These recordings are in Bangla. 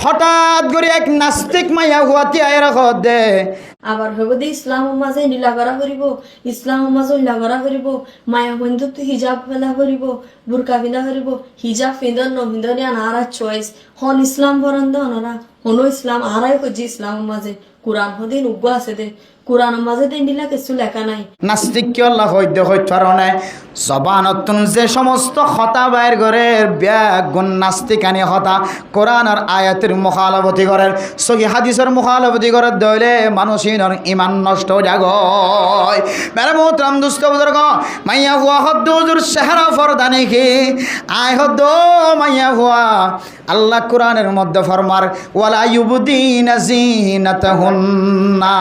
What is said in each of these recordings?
হঠাৎ করে এক নাস্তিক মাইয়া হুয়াতি আয়ের দে আবার ভেবে ইসলামের মাঝে নীলাগরা করিব, ইসলামের মাঝে উল্লাগরা করিব, মায়া বন্ধু তো হিজাব ফেলা করিব, বুরকা পিন্ধা করিব, হিজাব ফিন্দন নভিন্দন আনারা চয়েস হন ইসলাম বরন্দ অনারা হনো ইসলাম আরাই খুঁজি ইসলামের মাঝে কোরআন হদিন উগ্র আছে দে কোরআনের মাঝে দিন দিলা কিছু লেখা নাই। নাস্তিক কি আল্লাহ হইতে হইতে পারে জবানতুন যে সমস্ত হতা বাইর করে ব্যাগুন নাস্তিকানি হতা কোরআন আর আয়াতের মুখালবতি করেন সহি হাদিসের মুখালবতি করে দইলে মানুষের ইমান নষ্ট হয়ে যায়। মেরে মোহতরম দুস্থ বুজুর্গ মাইয়া হুয়া হদ্দ হুজুর চেহারা ফরদানি কি আয় হদ্দ মাইয়া হুয়া আল্লাহ কোরআনের মধ্যে ফরমার ওয়ালা ইউবদিনা জিনাতাহুন্না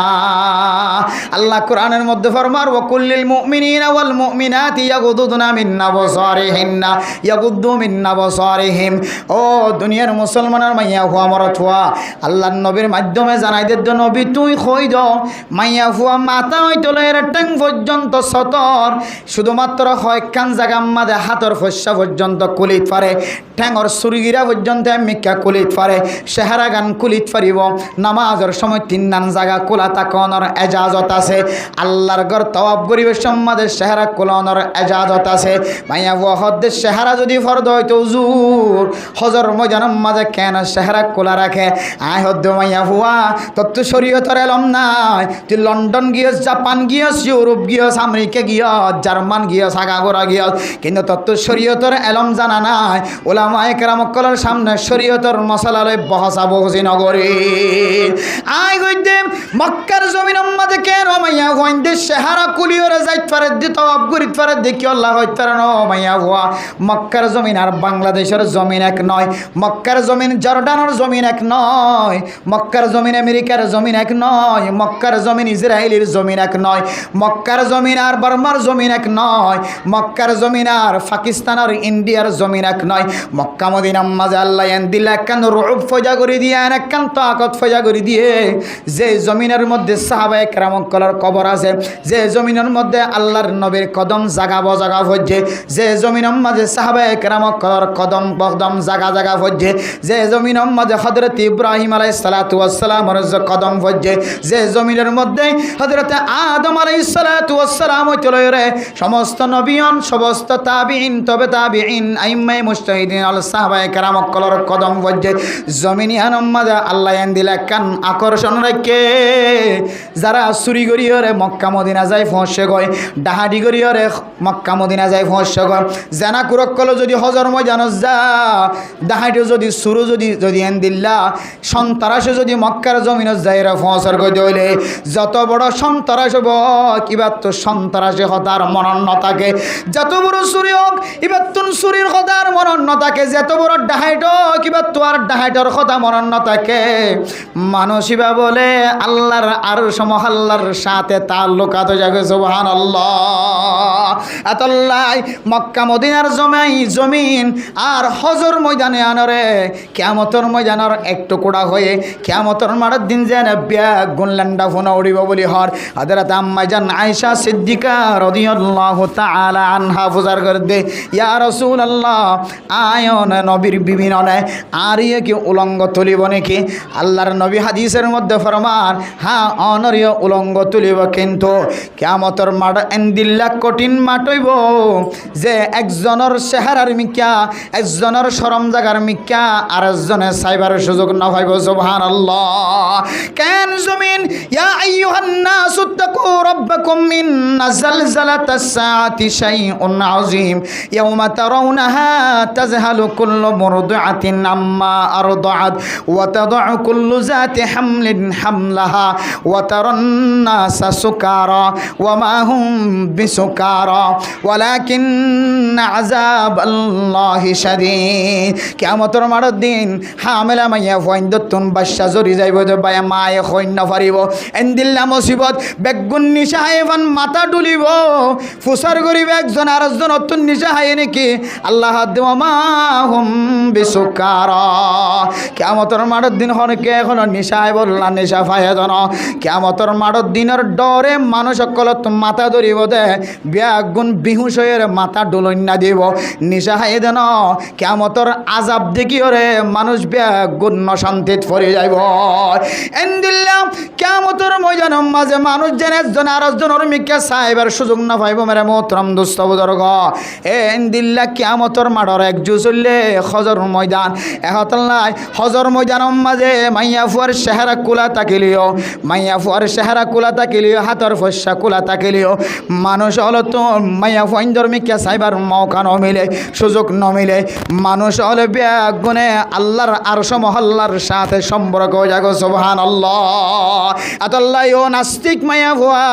আল্লাহ কোরআনের মধ্যে ফরমার ওয়া কুল্লিল মুমিনিনা ওয়াল মুমিনাতি ইয়াগুদুনা মিন আবসারিহিন্না ইয়াগুদ্দু মিন আবসারিহিম। ও দুনিয়ার মুসলমানের মাইয়া হুয়া মরত হুয়া আল্লাহর নবীর মাধ্যমে জানাই দে নবী তুই কই দাও মাইয়া হুয়া মাথা হইতে লয়ের ট্যাং পর্যন্ত সতর শুধুমাত্র কয়েকখান জায়গা মাঝে হাতর ফসা পর্যন্ত কুলিত পারে ঠ্যাঙর সুরগিরা পর্যন্ত মিক্কা কুলিত পারে চেহারা গান কুলিত পারিব নামাজের সময় তিন নান জায়গা কোলা তাকনের এজাজত আছে আল্লাহর ঘর তওয়াব করিবে সম্মাদের চেহারা কোলানোর এজাজত আছে। মাইয়া হুয়া হদ্দের চেহারা যদি ফরদ হইতো হুজুর হজর ময়দানের মাঝে কেন চেহারা কোলা রাখে আয় হদ্দ মাইয়া হুয়া তোর তো শরীয়তের এলম নাই তুই লন্ডন গিয়স জাপান গিয়স ইউরোপ গিয়স আমেরিকা গিয়স জার্মান গিয়স আগাগোড়া গিয়স কিন্তু তোর তো শরীয়তের এলম জানা নাই ওলামায়ে কেরামকলের সামনে শরীয়তের মশালালয় বহসা বহসি নগরী আয় গইতে মক্কার জমিনের মাঝে কেন মাইয়া হইতে চেহারা কুলিয়রে যাইতে পারে দিত অবগরিত পারে দেখি আল্লাহ হইতে পারে ন মাইয়া হুয়া মক্কার জমিন আর বাংলাদেশের জমিন এক নয় মক্কার জমিন জর্ডানের জমিন এক নয় মক্কার জমিন আমেরিকার জমিন এক নয় মক্কার জমিন ইসরায়েলের জমিন এক নয় মক্কার জমিন আর বার্মার জমিন এক নয় মক্কার জমিন আর পাকিস্তান আর ইন্ডিয়ার জমিন এক নয় মক্কা মদিনার মাঝে আল্লাহ দিল একখান রূপ ফজা করে দিয়ে একখান তাকত ফজা করে দিয়ে যে জমিনের মধ্যে সাহাবায়ে কেরামকলের কবর আছে যে জমিনের মধ্যে আল্লাহর নবীর কদম জাগা বজাগা হচ্ছে যে জমিনের মাঝে সাহাবায়ে কেরামকলের কদম বদম জাগা জাগা হচ্ছে যে জমিনের মাঝে হযরত ইব্রাহিম আলাইহিস সালাতু ওয়াস সালামের কদম হচ্ছে যে জমিনের মধ্যে হযরত আদম আলাইহিস সালাতু ওয়াস সালাম চলে সমস্ত নবিয়ন সমস্ত তাবিঈন তবে তাবিঈন আইম্মায়ে মুজতাহিদিন আল সাহাবায়ে কেরামকলের কদম হচ্ছে জমিনিয়ান মাঝে আল্লাহ দিল কান আকর্ষণ রেখে যারা চুরি করিয়রে মক্কা মদিনা যায় ফসে গয় ডাহাডি করিয়রে মক্কা মদিনা যায় ফসে গয় জানা কুরকল যদি হজর ময়দানত যা ডাহাডি যদি সুরু যদি এন দিল্লা সন্তারাসে যদি মক্কার জমিনত যায় রে ফসর গই দইলে যত বড় সন্তারাস হব কিবা তো সন্তারাসে হতার মনন থাকে যত বড় চুরি হোক এবার তুন চুরির হতার মনন থাকে যত বড় ডাহাইট কিবা তো আর ডাহাইটর কথা মনন থাকে মানুষিবা বলে আল্লাহর আরশ মহল্লার সাথে তাল্লুকাত জাগে সুবহানাল্লাহ আতাল্লাই মক্কা মদিনার জমিন আর হজর ময়দানে আনরে কিয়ামতের ময়দানের এক টুকরা হয়ে কিয়ামতের মাঠের দিন যেন ব্যাগ গুনলান্ডা ফোনা উড়িব বলি হর হযরত আম্মা জান আয়েশা সিদ্দিকা রাদিয়াল্লাহু তাআলা আনহা ফুজার করে দে ইয়া রাসূলুল্লাহ আয়ন নবীর বিভিন্ন আর ইয়ে কি উলঙ্গ তুলিব নাকি আল্লাহর নবী হাদিসের মধ্যে ফরমান হ্যাঁ অনরীয় উলঙ্গ তুলিব কিন্তু কিয়ামতের মাঠ এন্দিল্লা কঠিন মাঠ হইব যে একজনের চেহারার মিক্কা একজনের শরম জাগার মিক্কা আর একজনের সাইবার সুযোগ না পাইব সুবহানাল্লাহ কেন জমিন ইয়া আইয়ুহান নাস তাকু রাব্বাকুম ইন্না জালজালাতাস সাআতি শাইউন আযীম ইয়াওমা তারাউনাহা তাযহালু কুল্লু মুরদিআতিন আম্মা আরদাআত ওয়া তাদউ কুল্লু যাতি হামলিন হামলাহা ওয়া তারান নাসা সুকারা ওয়া মা হুম বিসুকারা ওয়ালাকিন আযাবাল্লাহি শাদীদ কিয়ামতের মাঠের দিন হামেলা মাইয়া ফয়ন্দতুন বাদশা জরি যাইব যে বায়া মায়ে হইন পারিব এন্দিল্লা মুসিবত বেগুন নিশা হাইবান মাথা ডুলিব ফুসার করিব একজন আর একজন অতুন নিশা হাই নাকি আল্লাহ দেওয়া মা হুম বিসুকারা কিয়ামতের মাঠের দিন হনকে এখন নিশায় বললা নিশা ফায়ে জন কিয়ামতের কিয়ামতর মাড়ত দিনের ডরে মানুষ সকলত মাথা ধরিব দে ব্যাগুণ বিহুষ হয়ে মাথা ডুলন্যা দিব নিশা হাই দেন কিয়ামতর আজাব দেখিওরে মানুষ ব্যাগুণ শান্তিত পড়ে যাইব এন্দিল্লা কিয়ামতর ময়দানের মাঝে মানুষ যেন একজন আর একজনের মিকে চাইবার সুযোগ না পাইব মেরে মোহতরম দোস্ত বুজুর্গ এন্দিল্লা কিয়ামতর মাড়র একজু চললে হজর ময়দান এহতল্লাই হজর ময়দানের মাঝে মাইয়া ফুয়ার চেহারা কুলা তাকিলিও মাইয়া ফুয়ার চেহারা কুলা তাকিলিও হাতর ফসা কুলা তাকিলিও মানুষ হলো তো মাইয়া ফুয়াইন ধর্মিকা সাইবার মৌকা নমিলে সুযোগ নমিলে মানুষ হলে ব্যাগুনে আল্লাহর আরশ মহল্লার সাথে সম্পর্ক জাগো সুবহানাল্লাহ আতাল্লাহ ও নাস্তিক মাইয়া ফুয়া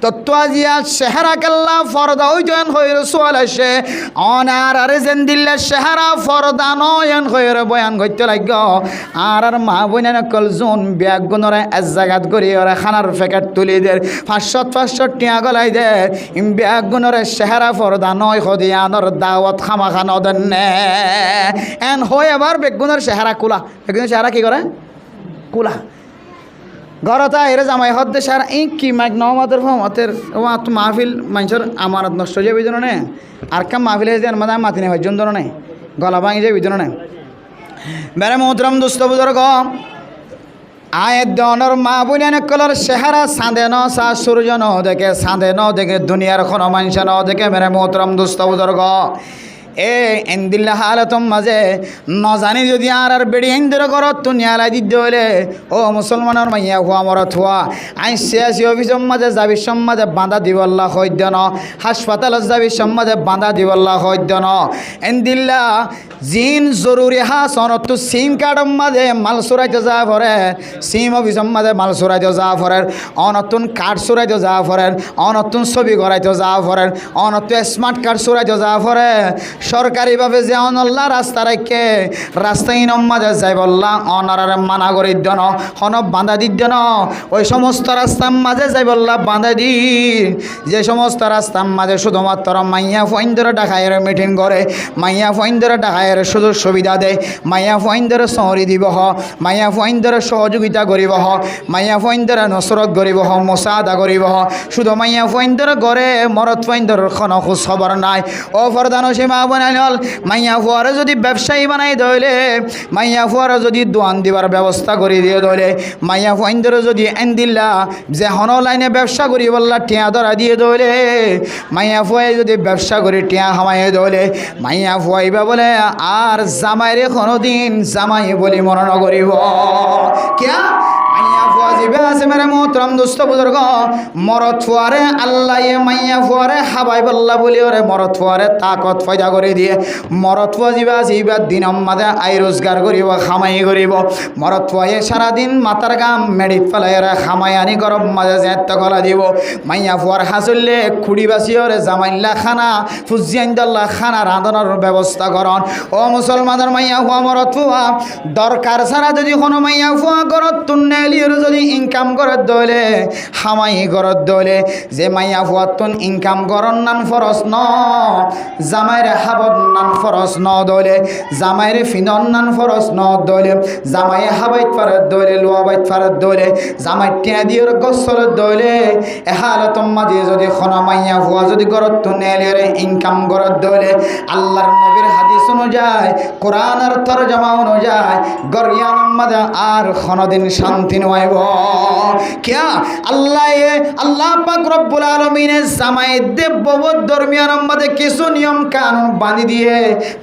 তত্ত্বাজিয়া চেহারা কাল্লা ফরদা ওইজন হইর সোয়াল আসে অনার আরে জেন্দিল্লা চেহারা ফরদা নয়ন হইর বয়ান করতে লাগ আর মা বোনের কল জোন ব্যাগুনরে এক জায়গাত করি ওরা খানার প্যাকেট তুলি দের 500 টিয়া গলাই দে ব্যাগুনরে চেহারা ফরদা নয় খদিয়ানোর দাওয়াত খামা খানো দেন এন হয় আবার বেগুনের চেহারা কুলা বেগুনের চেহারা কি করে কুলা ঘরতা এরে জামাই হদ্দে সার এই কি মাইক নমাতের ফমাতের মাহফিল মানুষের আমানত নষ্ট হয়ে যাবে নে আর কাম মাহফিলে যে মানে মাতি নেই হজন ধরো নাই গলা ভাঙি যাবে নাই বেড়ে মোহতরম দুস্থ বুজুর্গ আয়ের দনর মা বুনিয়ান কলর চেহারা চাঁদে ন চা সূর্য ন দেখে চাঁদে ন দেখে দুনিয়ার কোনো মানুষ ন দেখে মেরে মোহতরম দুস্থ বুজুর্গ এ এন্দিল্লা হালতম মাঝে নজানি যদি আর বেড়ি হিন্দুর ঘরত তুনিয়ালাই দিতে হলে ও মুসলমানের মাইয়া হুয়া মরত হুয়া আই সিয়াসি অফিসের মাঝে যাবি সমাজে বাঁধা দিবল্লা হইদ্য ন হাসপাতালত যাবি সমাজে বাঁধা দিবল্লা হইদ্য ন এন্দিল্লা জিন জরুরি হাস অনতো সিম কার্ডের মাঝে মাল চুরাইতে যা পরে সিম অফিসের মাঝে মাল চুরাইতে যা পরে অনতুন কার্ড চুরাইতে যা পরে অনতুন ছবি করাইতে যা পরে অনতো স্মার্ট কার্ড চুরাইতে যা পরে সরকারিভাবে যে অনল্লা রাস্তা রাখে রাস্তায় মাঝে যাই বললা অনারে মানা করে দেন হন বাঁধা দিত দেন ওই সমস্ত রাস্তার মাঝে যাই বললা বাঁধা দি যে সমস্ত রাস্তার মাঝে শুধুমাত্র মাইয়া ফইন্দর ডাকায়ের মিটিং করে মাইয়া ফইন্দর ডাকায়ের সুযোগ সুবিধা দেয় মাইয়া ফইন্দর সহরি দিব মাইয়া ফইন্দর সহযোগিতা করিব মাইয়া ফইন্দর নসরত করিব মোসাদা করিব শুধু মাইয়া ফইন্দর গড়ে মরত ফইন্দর কোনো খোঁজ খবর নাই ও ফরদানো সীমা বানাইল মাইয়া ফুয়ারে যদি ব্যবসায়ী বানাই দইলে মাইয়া ফুয়ারে যদি দোয়ান দিবার ব্যবস্থা করে দিয়ে দইলে মাইয়া ফুয়াইন্দরে যদি এন্দিল্লা যে হন লাইনে ব্যবসা করি বললা টিয়া ধরা দিয়ে দইলে মাইয়া ফুয়াই যদি ব্যবসা করে টিয়া হামাইয়ে দইলে মাইয়া ফুয়াইবা বলে আর জামাইরে কোনোদিন জামাই বলি মনে নকরিব কিয়া মাইয়া ফুয়া জিবে আছে মেরে মোহতরম দুস্থ বুজুর্গ মরত ফুয়ারে আল্লাহ মাইয়া ফুয়ারে হাবাই বল্লা বলি ওরে মরত ফুয়ারে তাকত ফয়দা করে দিয়ে মরত ফুয়া জিবা জিবা দিন মাঝে আই রোজগার করিব খামাই করিব মরত ফুয়ায়ে সারাদিন মাথার গাম মেডিত ফেলাই খামাই আনি গরম মাঝে যেত গলা দিব মাইয়া ফুয়ার হাসুললে খুঁড়ি বাসি ওরে জামাইল্লা খানা ফুজিয়াইন্দল্লা খানা রাঁধনের ব্যবস্থা করন ও মুসলমানের মাইয়া ফুয়া মরত ফুয়া দরকার ছাড়া যদি কোনো মাইয়া ফুয়া গরত তুন্নে যদি ইনকাম করত দলে হামাই করত দলে যে মাইয়া ফুয়াতুন ইনকাম করন নান ফরস ন জামাইরে হাবত নান ফরস ন দলে জামাইরে ফিনন নান ফরস ন দলে জামাই হাবাইত ফারত দলে লোয়াবাইত ফারত দলে জামাই টিয়া দিয়র গসলত দলে এহালতম মাঝে যদি খনা মাইয়া ফুয়া যদি করত তুনেলে ইনকাম করত দলে আল্লাহর নবীর হাদিস অনুযায়ী কোরআনের তরজমা অনুযায়ী গরিয়ান মাঝে আর খনদিন শান্তি নয়ব কিয়া আল্লাহ পাক রব্বুল আলামিনের জামাই দেববত ধর্মীয় নম্বরে কিছু নিয়ম কানুন বাঁধি দিয়ে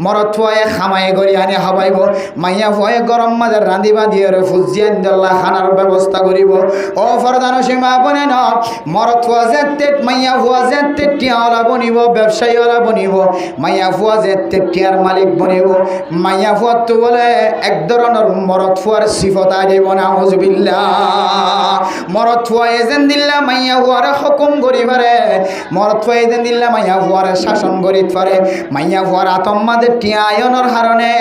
মরত ফুয়ায়ে খামাই গরিয়ানে হাবাইব মাইয়া ফুয়ায়ে গরম মাঝে রাঁধিবা দিয়ে ফুজিয়ান দল্লা খানার ব্যবস্থা করিব ও ফরদান সীমা বনে ন মরত ফুয়া যেতে মাইয়া ফুয়া যেতে টিয়াওয়ালা বনিব ব্যবসায়ীওয়ালা বনিব মাইয়া ফুয়া যেতে টিয়ার মালিক বনিব মাইয়া ফুয়া তো বলে এক ধরনের মরত ফুয়ার সিফত আইব না হুজবিল্লাহ মরত ফুয়া এজেন দিল্লা মাইয়া ফুয়ারে হুকুম করি পারে মরত ফুয়া এজেন দিল্লা মাইয়া ফুয়ারে শাসন করি পারে মাইয়া ফুয়ার আতম্মাদের টিয়া আয়নের কারণে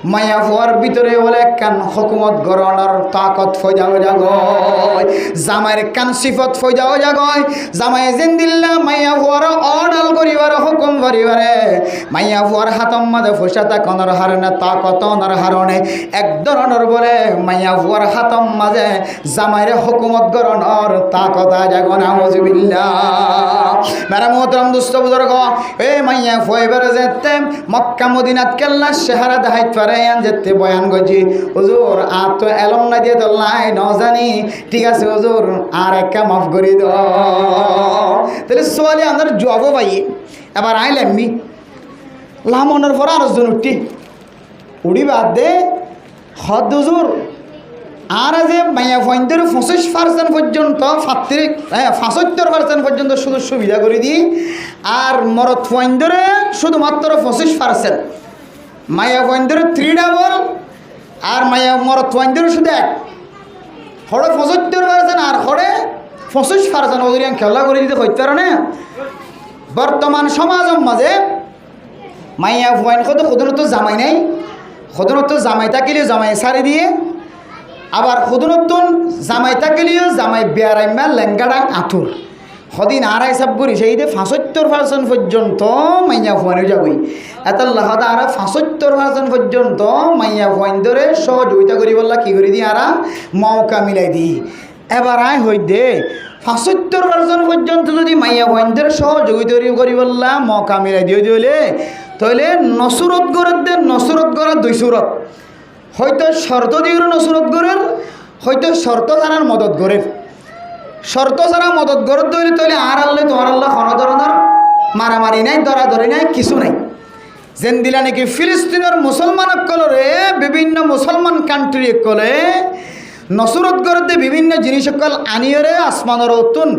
মাইয়া ফুয়ার ভিতরে বলে কান হুকুমত গরণর তাকত ফয়দাও জাগয় জামাইর কান সিফত ফয়দাও জাগয় জামাই এজেন দিল্লা মাইয়া ফুয়ারে অর্ডাল করিবার হুকুম করিবারে মাইয়া ফুয়ার হাতম্মাদে ফুসাতা কনর হারণে তাকত অনর হারণে এক ধরনের বলে মাইয়া ফুয়ার হাতম মাঝে জামাই জামাইরে হুকুমত গরণর তা কথা জাগো নাউজুবিল্লাহ। মেরা মোহতরম দোস্ত বুজুর্গ, এ মাইয়া ফয়বার যেতে মক্কা মদিনাত কেল্লা শহরে দেখাইতে পারে যেতে বয়ান গজি হুজুর আর তো এলম না দিয়ে তো লাই ন জানি, ঠিক আছে হুজুর আর একটা মাফ করে দাও। তাহলে সোয়ালি আমার জব ভাই এবার আইলামনি লামনের পর আর জন উঠি বাদ দে হদ হুজুর আর যে মাইয়া ফয়েন্টের 25% পর্যন্ত 75% পর্যন্ত শুধু সুবিধা করে দিই, আর মরদ ফয়েন্টের শুধুমাত্র 25%, মাইয়া ফয়েন্টের 3 ডাবল আর মাইয়া মরদ ফয়েন্টের শুধু 1, হরে 75% আর হরে 25% ওদের খেলা করে দিতে হইতে পারে না। বর্তমান সমাজের মাঝে মাইয়া ফয়েন্ট কত সদনত জামাই নাই, সদনত জামাই থাকিলেও জামাই সারি দিয়ে, আবার সদনতুন জামাই থাকিলেও জামাই বেয়ারাইমা লেঙ্গাডাং আঁতুর সদিন আর হিসাব করি সেই 75% পর্যন্ত মাইয়া ফোয়ানো যাবই। এত লাহদা আর 75% পর্যন্ত মাইয়া ফোয়ান ধরে সহযোগিতা করি বললা কি করে দিই আর মৌকা মিলাই দিই। এবার আয় হই দে 75% পর্যন্ত যদি মাইয়া ফোয়ান ধরে সহযোগিতা করি বললা মৌকা মিলাই দিয়ে দিলে তাহলে নসরত গড়ের দে নসরত গড়ার 2 সুরত, হয়তো শর্ত দিয়ে নসরত গড়ের, হয়তো শর্ত ছাড়ার মদত গড়ের। শর্ত ছাড়া মদত গড়ত ধরে তাহলে আর আল্লাহ তোমার আল্লাহ কোনো ধরনের মারামারি নাই, ধরাধরি নাই, কিছু নাই। যেন দিলা নাকি ফিলিস্তিনের মুসলমান কলরে বিভিন্ন মুসলমান কান্ট্রি কলে নসরত গড়তে বিভিন্ন জিনিস সকল আনিয়রে আসমানের উত্তুন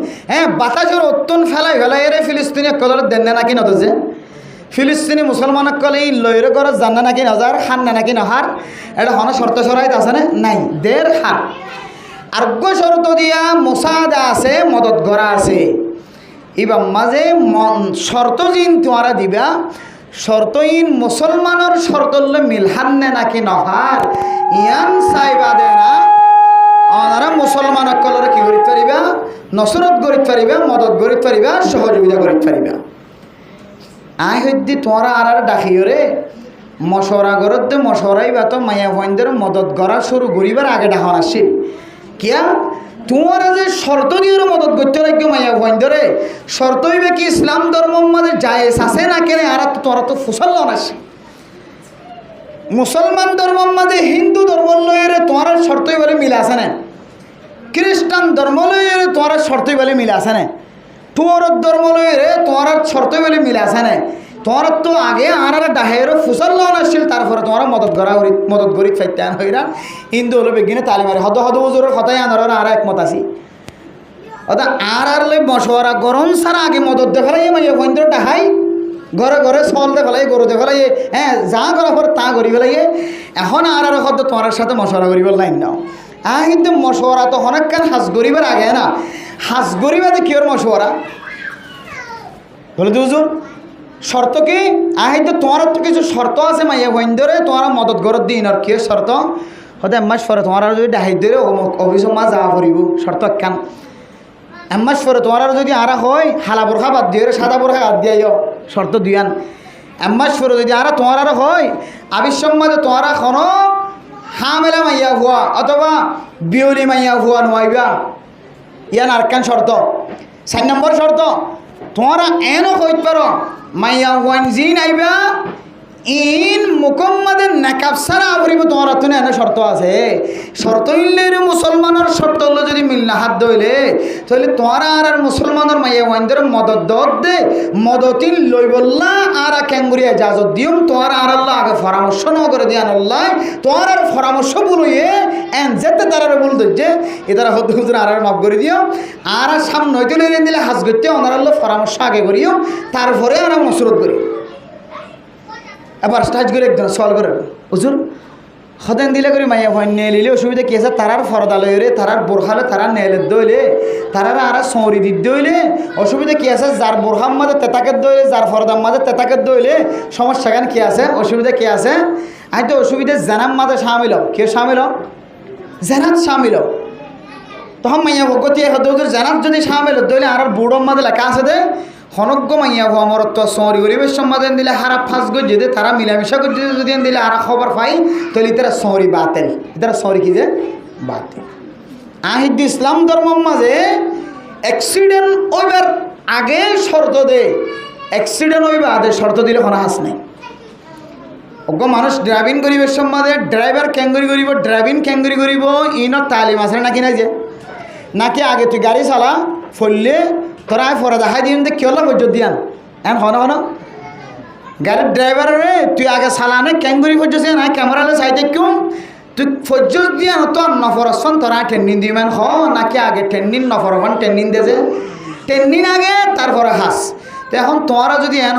বাতাসের উত্তুন ফেলাই ফেলাইরে ফিলিস্তিনি কলর দেন না নাকি নদে ফিলিস্তিনি মুসলমান কলে এই লয়ের ঘর জানা নাকি নজার হান না নাকি নহার এটা হন শর্ত সরাইত আছে না নাই দের হার আর্গ শর্ত দিয়া মোসাদা আছে মদত গড়া আছে। এবার মাঝে শর্ত জিন তোমারা দিবা শর্তইন মুসলমানের শর্তলে মিলহান নে নাকি নহার ইয়ান চাইবা দে না ওনারা মুসলমান কলরে কি করিতে পারিবা নসরত গড়িতে পারিবা, মদত গড়িতে পারিবা, সহযোগিতা করিতে পারিবা। আই হইদি তোমরা আর ডাকিওরে মশরা গড়তে মশরাই বা তো মায়া ভয়েন্দের মদত গড়া শুরু করিবার আগে ডাহন আসছিল কিয়া তোমার যে শর্ত দিয়ে মদত করতে রাখবে মাইয়া ভয়েন্দরে শর্ত হইবে কি ইসলাম ধর্ম মাঝে জায়েজ আছে না কেন আর তোরা তো ফুসল আসে মুসলমান ধর্ম মাঝে হিন্দু ধর্ম লয়েরে তোমার শর্তই বলে মিল আছে না, খ্রিস্টান ধর্ম লয়েরে তোমার শর্তই বলে মিল আছে না, তোর ধর্ম লয়েরে তোমার শর্তই বলে মিল আছে না। তোমার তো আগে আর ডাহেরও ফুসল আসছিল তারপরে তোমার মদত গরিত ফাইতে আন হইরা হিন্দু হলো বেগিনে তালিমারে হদ হদ বজুরের কথাই আনার আর একমত আছি অর্থাৎ আর লই মশওয়ারা গরম ছাড়া আগে মদত দেখালাই মাইয়া বন্ধুর ডাহাই ঘরে ঘরে চল দেখালাই গরু দেখালাই যা করার পর তা করি ফেলাই এখন আর হদ তোমার সাথে মশওয়ারা করিবার লাইন নাও কিন্তু মশওয়ারা তো অনেকক্ষণ হাজ গরিবার আগে না হাজ গরিবাতে কিওর মশওয়ারা বলে তো হুজুর শর্ত কি তো তোমার তো কিছু শর্ত আছে মাইয়া বন্ধরে তোমার মদত গরত দিন আর কি শর্ত হয়তো এমাস পরে তোমার যদি ডাহাই ধরে অফিসে মা যাওয়া করিব শর্ত একখান এমাস পরে তোমার যদি আর হয় হালা বোরখা বাদ দিয়ে সাদা বোরখা বাদ দিয়ে শর্ত দুইয়ান এমাস পরে যদি আর তোমার আর হয় আবিসম্মাদে তোমার কোনো হামেলা মাইয়া হুয়া অথবা বিউলি মাইয়া হুয়া নোয়াইবা ইয়ান আরকান শর্ত। 4 নম্বর শর্ত তোমরা এনও কইতে পারো মাইয়া হুয়ান জিন আইবা ইন মুকম্মাদের নাকাব সারা আবরিব তোমার তো এনে শর্ত আছে শর্ত ইল্লে মুসলমানের শর্ত হলো যদি মিলনা হাত ধইলে তাহলে তোমরা আর মুসলমানের মাইয়া হুয়ানদের মদত দত দে মদতিন লই বললা আর ক্যাঙ্গুরিয়া ইজাজত দিম তোমরা আর আল্লাহ আগে পরামর্শ ন করে দিয়ান আল্লাহ তোমার আর পরামর্শ বলুয়ে এন যেতে তারা বল যে এদারা হদ হুজুর আর মাফ করে দিও আর সামনে হইতে লইলেন দিলে হাজ করতে ওনার আল্লাহ পরামর্শ আগে করিও তারপরে আর নসরত করি। এবার স্টার্ট করে একদম সওয়াল করে হুজুর সদেন দিলে করে মাইয়া ভয় নিয়ে লিলে অসুবিধা কি আছে তারার ফরদা লইরে তারার বোরখালে তারা নেলের দইলে তারার আর সৌরি দিত দইলে অসুবিধা কি আছে যার বোরহার মাঝে তেতাকের দইলে যার ফরদার মাঝে তেতাকের দইলে সমস্যা কেন কি আছে অসুবিধা কি আছে তো অসুবিধা জানার মাঝে সামিল কে সামিল জানাত সামিল তখন মাইয়া ভগতি হুজুর জানাত যদি সামিল দইলে আর বুড়োর মাঝে লেখা আছে দে হনজ্ঞ মাইয়া হো আমার তো সৌরি গরিবের সমাধান দিলে হারা ফাঁস গজ যদি তারা মিলামিশা করছে যদি দিলে আর খবর পাই তাহলে তারা সৌরি বাতেল তারা সৌরি কি যে বাতেল আহিদ ইসলাম ধর্মের মাঝে অ্যাক্সিডেন্ট ওইবার আগে শর্ত দে, অ্যাক্সিডেন্ট ওইবার আগে শর্ত দিলে কোনো হাস নেই। ওগো মানুষ ড্রাইভিং করিবার সম্বন্ধে ড্রাইভার ক্যাঙ্গুরি করিব, ড্রাইভিং ক্যাঙ্গুরি করিব, ইনত তালিম আছে নাকি নাই যে, নাকি আগে তুই গাড়ি চালা ফললে তোরা ফরা দেখাই দিন যে কেউ পর্যন্ত দিয়ান এন হন হন গাড়ির ড্রাইভারে তুই আগে চালানে ক্যাঙ্গুরি পর্যন্ত না ক্যামেরালে চাইতে কেউ তুই পর্যন্ত দিয়ান তো নফরসন তোরা ট্রেনিং দিবেন হ নাকি আগে ট্রেনিং নফরখন ট্রেনিং দেছে ট্রেনিং আগে তারপরে হাস। তো এখন তোরা যদি এন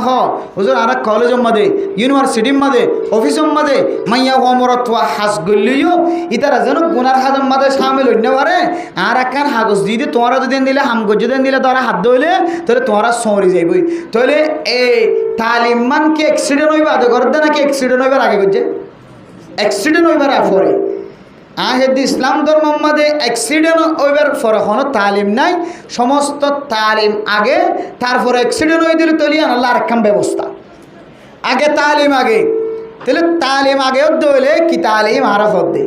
হুজুর আর কলেজের মাঝে ইউনিভার্সিটির মাঝে অফিসের মাঝে মাইয়া হমরত হাস গলিও ইতারা যেন গুনার হাজের মাঝে সামিল হইতে পারে আর একখান হাগজ দিয়ে তোরা যদি দিলে হামগজ যদি দিলে তোরা হাত ধইলে তাহলে তোরা সরি যাইবই। তাহলে এই তালিম মান কি অ্যাক্সিডেন্ট হইবা আগে করতে নাকি অ্যাক্সিডেন্ট হইবার আগে করছে? অ্যাক্সিডেন্ট হইবার পরে আহেদি ইসলাম ধর্মের মধ্যে অ্যাক্সিডেন্ট হইবার পরে কোনো তালিম নাই, সমস্ত তালিম আগে তারপরে অ্যাক্সিডেন্ট হয়ে দিলে তৈরি আল্লাহ আরেকখান ব্যবস্থা আগে তালিম আগে তাহলে তালিম আগেও দইলে কি তালিম আরো হদ্দে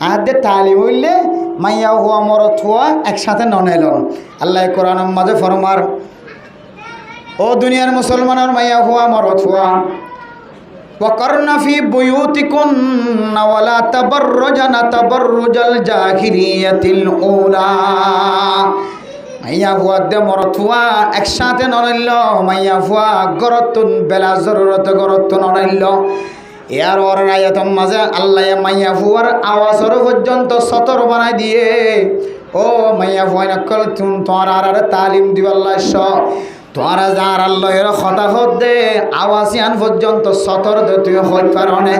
আহাদের তালিম হইলে মাইয়া হুয়া মরত হুয়া একসাথে ননেল আল্লাহ কোরআনের মাঝে ফরমার ও দুনিয়ার মুসলমানের মাইয়া হুয়া মরত হুয়া وقرن في بيوتكن ولا تبرجن تبرج الجاهلية الأولى মাইয়া ফুয়া দে মরথুয়া একসাথে নড়াইল মাইয়া ফুয়া গরতুন বেলা জরুরত গরতুন নড়াইল এর ওর আয়াতম মাঝে আল্লাহ মাইয়া ফুয়ার আওয়াজর পর্যন্ত সতর বানাই দিয়ে ও মাইয়া ফুয়া নকল তুন তোমার আর তালিম দিবাল্লাহ তোরা যার আল্লাহর কথা হতে আওয়াজিয়ান পর্যন্ত সতর দে তুই হইত পারনে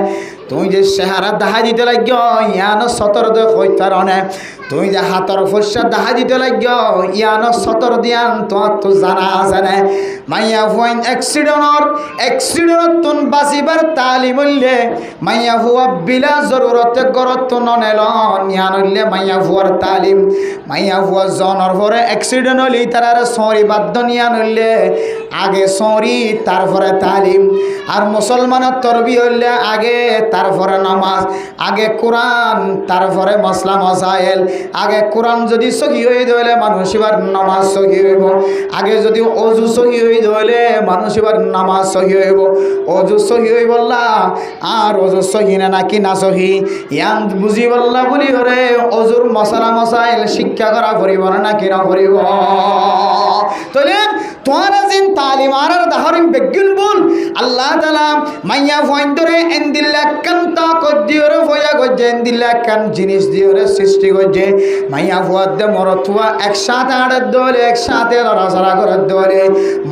তুই যে চেহারা দেখা দিতে লাগ ইয়ানো সতর দে হইত পারনে তুই যে হাতর ফসা দেখা দিতে লাগ ইয়ানো সতর দিয়ান তোমার তো জানা আছে না মাইয়া ফুয়াইন অ্যাক্সিডেন্ট তুন বাঁচিবার তালিম হইলে মাইয়া ফুয়া বিলা জরুরতে গরত ননেল ইয়ান হইলে মাইয়া ফুয়ার তালিম মাইয়া ফুয়া জনের পরে অ্যাক্সিডেন্ট হইলে তার সরি বাদ্য নিয়ান হইলে আগে সরি তারপরে তালিম আর মুসলমানের তরবি হইলে আগে তারপরে নামাজ আগে কোরআন তারপরে মসলা মসাইল আগে কোরআন যদি সহি হয়ে ধরলে মানুষ এবার নামাজ সহি হইব আগে যদি অজু সহি হয়ে ধরলে মানুষ এবার নামাজ সহি হইব অজু সহি হই বললা আর অজু সহি না নাকি না সহি ইয়ান বুঝি বললা বলি হরে অজুর মশলা মসাইল শিক্ষা করা করিব না নাকি না করিব তাহলে তোরা যেন তালিম আর দাহরিম বেগুন বল আল্লাহ তাআলা মাইয়া ফয়ন্দরে এন্দিল্লা কান্তা কদিওর ফয়া গজে এন্দিল্লা কান জিনিস দিওরে সৃষ্টি গজে মাইয়া ফুয়াদে মরথুয়া একসাথে আড় দলে একসাথে লড়াছড়া করে দলে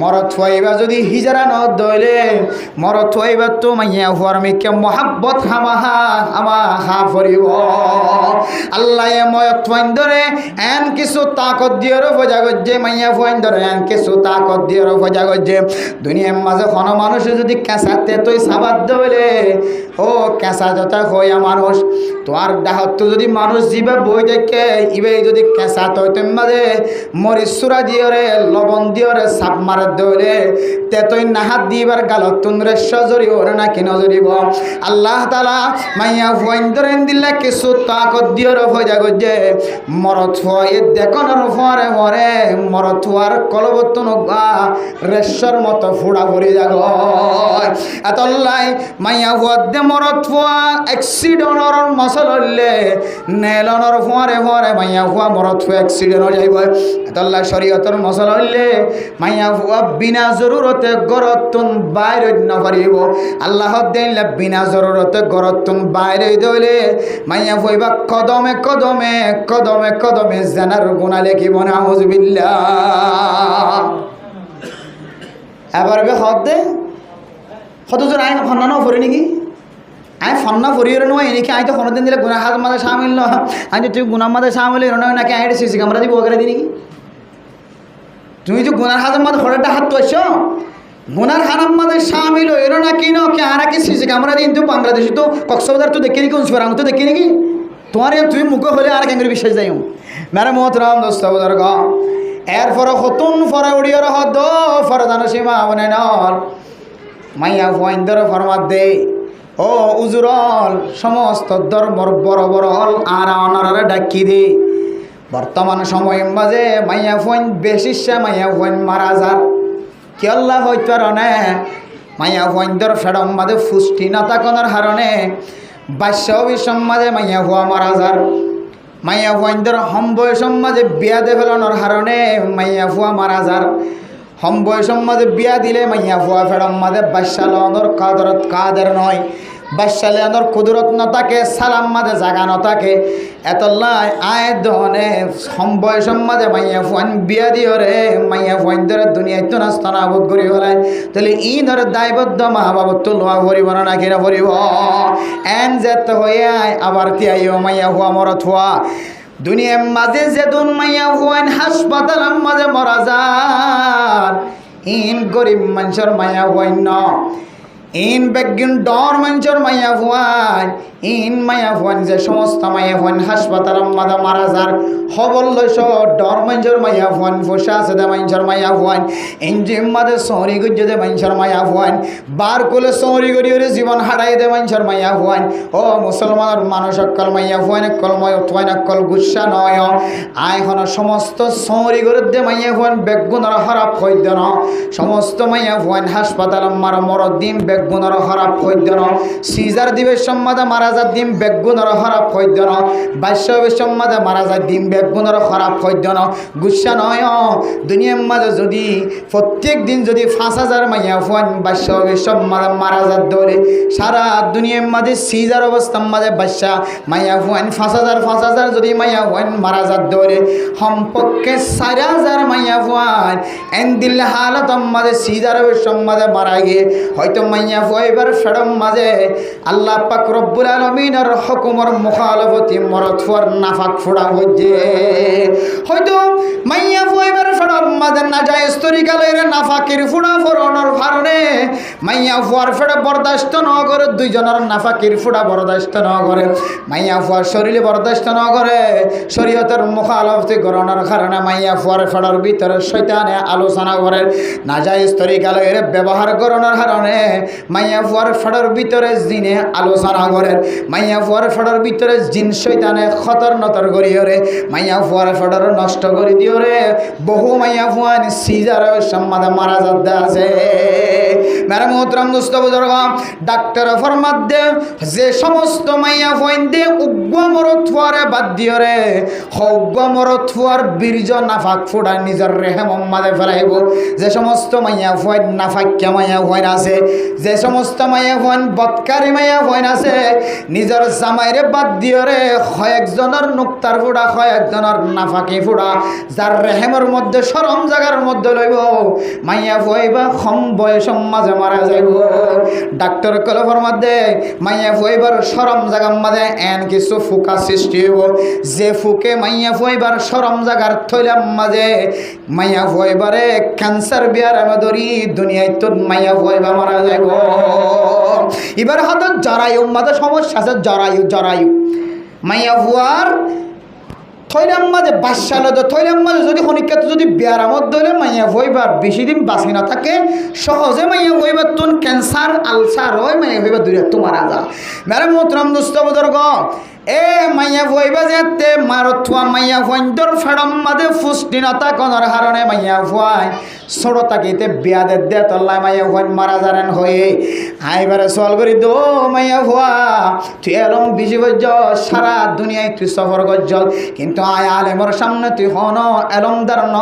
মরথুয়াইবা যদি হিজরা ন দলে মরথুয়াইবা তো মাইয়া ফুয়ার মিকে মোহাব্বত হামা হা ফরিব আল্লাহ ময়ত ফয়ন্দরে এন কিছু তাকত দিওর ফয়া গজে মাইয়া ফয়ন্দরে এন কিছু তাকত দিওর ফয়া গজে দুনিয়ার মাঝে কোনো মানুষ যদি কেঁচাতে তুই সাবাদ দলে ও কেঁচা যথা হইয়া মানুষ তোমার ডাহত যদি মানুষ জীবে বই দেখে ইবে যদি কেঁচা তৈতম মাঝে মরিচুরা দিয়রে লবণ দিয়রে সাপ মারে দলে তে তুই নাহাত দিবার গালত তুনরে সজরি ওরে না কি নজরিব আল্লাহ তাআলা মাইয়া ফয়ন্দরেন দিলে কিছু তাকত দিয়র ফয়া গজে মরত ফয় দেখনের ফরে ফরে মরত হওয়ার কলবতন রেশ্বর মতো ফুড়া ভরি যাগ এতলাই মাইয়া ফুয়াদে মরত ফুয়া অ্যাক্সিডেন্টর মশল হইলে নেলনের ফুয়ারে ফুয়ারে মাইয়া ফুয়া মরত ফুয়া অ্যাক্সিডেন্ট হয়ে যাইব এতলাই শরীয়তর মশল হইলে মাইয়া ফুয়া বিনা জরুরতে গরতুন বাইরে নপারিব আল্লাহ দিলে বিনা জরুরতে গরতুন বাইরে দইলে মাইয়া ফুইবা কদমে কদমে কদমে কদমে জানার গুণা লেখিব না আউযুবিল্লাহ এবার বে হদ দে হতজন আইন ফন্না ফরি নাকি আই ফন্না ফরিয়ে নয় এনেকে আই তো কোনো দিন দিলে গুনার হাত মাঝে সামিল ন আই তুই গুনার মাঝে সামিল নয় নাকি আই সিসি ক্যামেরা দিব ওকে দিই নাকি তুমি তো গুনার হাতের মাঝে হঠাৎ হাত তো আসছো গুনার হানার মাঝে সামিল হইল না কি না কে আর কি সিসি ক্যামেরা দিন তুই বাংলাদেশি তো কক্সবাজার তো দেখি নাকি উনসুরাং তো দেখি নাকি তোমার তুমি মুখ হলে আর কেন বিশ্বাস যাই মেরে মোহতরাম দোস্ত বুজুর্গ এরপরে হতুন ফরে উড়িয়ে হদ ফরে জানো সীমা মনে নল মাইয়া ফয়ন্দর ফরমাত দে ও উজুরল সমস্ত ধর্মর বড় বড় হল আর অনারে ডাকি দে বর্তমান সময়ের মাঝে মাইয়া ফুয়াইন বেশি মাইয়া ফুয়াইন মারা যার কি আল্লাহ হইতে না মাইয়া ফুয়াইনদের ফেরম মাঝে পুষ্টি না থাকার কারণে বাস্য সমাজে মাইয়া ফুয়া মারা যার মাইয়া ফুয়াইনদের বয়সের মাঝে বিয়া দে ফেলানোর কারণে মাইয়া ফুয়া মারা যার বয়সের মাঝে বিয়া দিলে মাইয়া ফুয়া ফেরম মাঝে বাস্যা লওয়ানোর কাদরত কাদের নয় বাদশা লেয়ানোর কুদরত না থাকে সালাম মাঝে জাগানো থাকে এতলাই আয় দহনে বয়সের মাঝে মাইয়া ফুয়ান বিয়া দিও রে মাইয়া ফুয়ান ধরে দুনিয়ায় তো নাস্তানা বোধ করি হলাই তাহলে ই ধরে দায়বদ্ধ মা বাবত তো লোয়া ভরিব না কিনা ভরিব এন যেতে হয়ে আয় আবার তি আইও মাইয়া ফুয়া মরত হওয়া দুনিয়ার মাঝে যেদিন মাইয়া ফুয়ান হাসপাতাল মাঝে মরা যান ইন গরিব মানুষের মাইয়া ফুয়ান ন ইন বেগিন ডর মানুষের মাইয়া ফুয়ান ইন মাইয়া ফুয়ান যে সমস্ত মাইয়া ফুয়ান হাসপাতাল মাঝে মারা যার খবর লইস ডর মানুষের মাইয়া ফুয়ান ফসা আছে দে মানুষের মাইয়া ফুয়ান ইঞ্জিম মাঝে সহরি গুজ্জে দে মানুষের মাইয়া ফুয়ান বার কোলে সহরি গড়িয়ে জীবন হারাই দে মানুষের মাইয়া ফুয়ান ও মুসলমানের মানুষ অকল মাইয়া ফুয়ান কলময় অথবাইন অকল গুসা নয় আইখন সমস্ত সহরি গড়ে দে মাইয়া ফুয়ান বেগুনের খারাপ হইত ন সমস্ত মাইয়া ফুয়ান হাসপাতাল মারা মরদ দিন বেগুনের খারাপ হইত ন সিজার দিবে সম্মাদে মারা যায় দিন বেগুনের খারাপ হইত ন বাস্যবের সম্মাদে মারা যায় দিন বেগুনের খারাপ হইত ন গুসা নয় দুনিয়ার মাঝে যদি প্রত্যেক দিন যদি 5,000 মাইয়া ফুয়ান বাস্যবের সম্মাদে মারা যায় দৌড়ে সারা দুনিয়ার মাঝে সিজার অবস্থার মাঝে বাস্যা মাইয়া ফুয়ান 5,000 যদি মাইয়া ফুয়ান মারা যায় দৌড়ে সম্পর্কে 4,000 মাইয়া ফুয়ান এন দিল হালত মাঝে সিজারের সম্মাদে মারা গিয়ে হয়তো মাইয়া ফুয়াইবার ফেরম মাঝে আল্লাহ পাক রব্বুল আলামিনের হুকুমের মুখালফতি মরত ফুয়ার নাফাক ফুড়া হইছে হয়তো মাইয়া ফুয়াইবার ফেরম মাঝে নাজায়েজ তরিকালের নাফাকের ফুড়া ফরনের কারণে মাইয়া ফুয়ার ফেড়ে বরদাস্ত ন করে দুইজনের নাফাকের ফুড়া বরদাস্ত ন করে মাইয়া ফুয়ার শরীরে বরদাস্ত ন করে শরীয়তের মুখালফতি করণের কারণে মাইয়া ফুয়ার ফেড়ার ভিতরে শয়তানে আলোচনা করে নাজায়েজ তরিকালের ব্যবহার করণের কারণে মাইয়া ফুয়ার ফেড়ার ভিতরে জিনে আলোচনা করে মাইয়া ফুয়ার ফেড়ার ভিতরে জিন শয়তানে খতর নতর করিও রে মাইয়া ফুয়ার ফেড়ার নষ্ট করে দিও রে বহু মাইয়া ফুয়ান সিজারের সম্মাদে মারা যাতে আছে মেরা মোহতরম দোস্ত বুজুর্গ ডাক্তার ফরমাত দে যে সমস্ত মাইয়া ফুয়ান দে উগ্র মরত ফুয়ারে বাদ দিও রে উগ্র মরত ফুয়ার বীর্য নাফাক ফুড়া নিজের রেহেম মাঝে ফেলাইব যে সমস্ত মাইয়া ফুয়ান নাফাক্যা মাইয়া ফুয়ান আছে যে সমস্ত মাইয়া ফুয়ান বৎকারী মাইয়া ফুয়ান আছে নিজের জামাইরে বাদ দিও রে কয়েকজনের নুক্তার ফুড়া কয়েকজনের নাফাকি ফুড়া যার রেহেমের মধ্যে শরম জাগার মধ্যে লইব মাইয়া ফুয়াইবা কম বয়স মাঝে মারা যাইব ডাক্তার কলে ফরমাত দে মাইয়া ফুয়াইবার শরম জাগার মাঝে এন কিছু ফুকা সৃষ্টি হইব যে ফুকে মাইয়া ফুয়াইবার শরম জাগার থইলাম মাঝে মাইয়া ফুয়াইবারে ক্যান্সার বিয়ার ধরি দুনিয়ায় তো মাইয়া ফুয়াইবা মারা যাইব এবার হাতে জরায়ু মাঝে সমস্যা আছে জরায়ু মাইয়া ফুয়ার থৈলাম মাঝে বাসালো তো থৈলাম মাঝে যদি খনিকাতে যদি ব্যারামত দলে মাইয়া হইবার বেশি দিন বাঁচি না থাকে সহজে মাইয়া হইবার তুন ক্যান্সার আলসার হয় মাইয়া হইবার দূরে তোমার আজা মেরে মোহতরম দোস্ত বুজুর্গ এ মাইয়া ফুয়াইবা যেতে মারত থুয়া মাইয়া ফুয়াইন্দর ফেরম মাঝে পুষ্টিনতা কনর কারণে মাইয়া ফুয়াই ছোট তাকিতে বিয়াদে দে তল্লায় মাইয়া ফুয়াইন মারা জানেন হয়ে আইবারে সল করি দো মাইয়া ফুয়া তুই এরম বিজি গজ্জ সারা দুনিয়ায় তুই সফর গজ্জল কিন্তু আয় আলেমর সামনে তুই হন এলমদার ন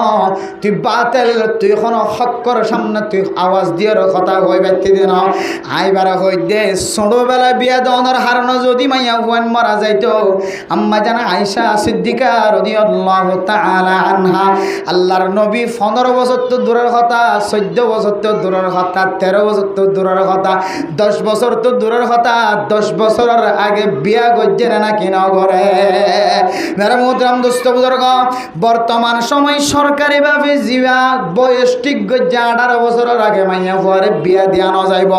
তুই বাতেল তুই হন হক্কর সামনে তুই আওয়াজ দিয়ে কথা হয়ে ব্যক্তি দিন আইবারে হই দে ছোটবেলা বিয়া দনের হারণ যদি মাইয়া ফুয়াইন মারা যায় তো আম্মা জানা আয়েশা সিদ্দিকা রাদিয়াল্লাহু তাআলা আনহা আল্লাহর নবী 15 বছর তো দূরের কথা 14 বছর তো দূরের কথা 13 বছর তো দূরের কথা 10 বছর তো দূরের কথা 10 বছরের আগে বিয়া গজ্জে না কিনা করে মেরা মোহতরম দোস্ত বুজুর্গ বর্তমান সময় সরকারি ভাবে জিবা বয়স ঠিক গজ্জে 18 বছরের আগে মাইয়া ফুয়ারে বিয়া দিয়ানো যাইব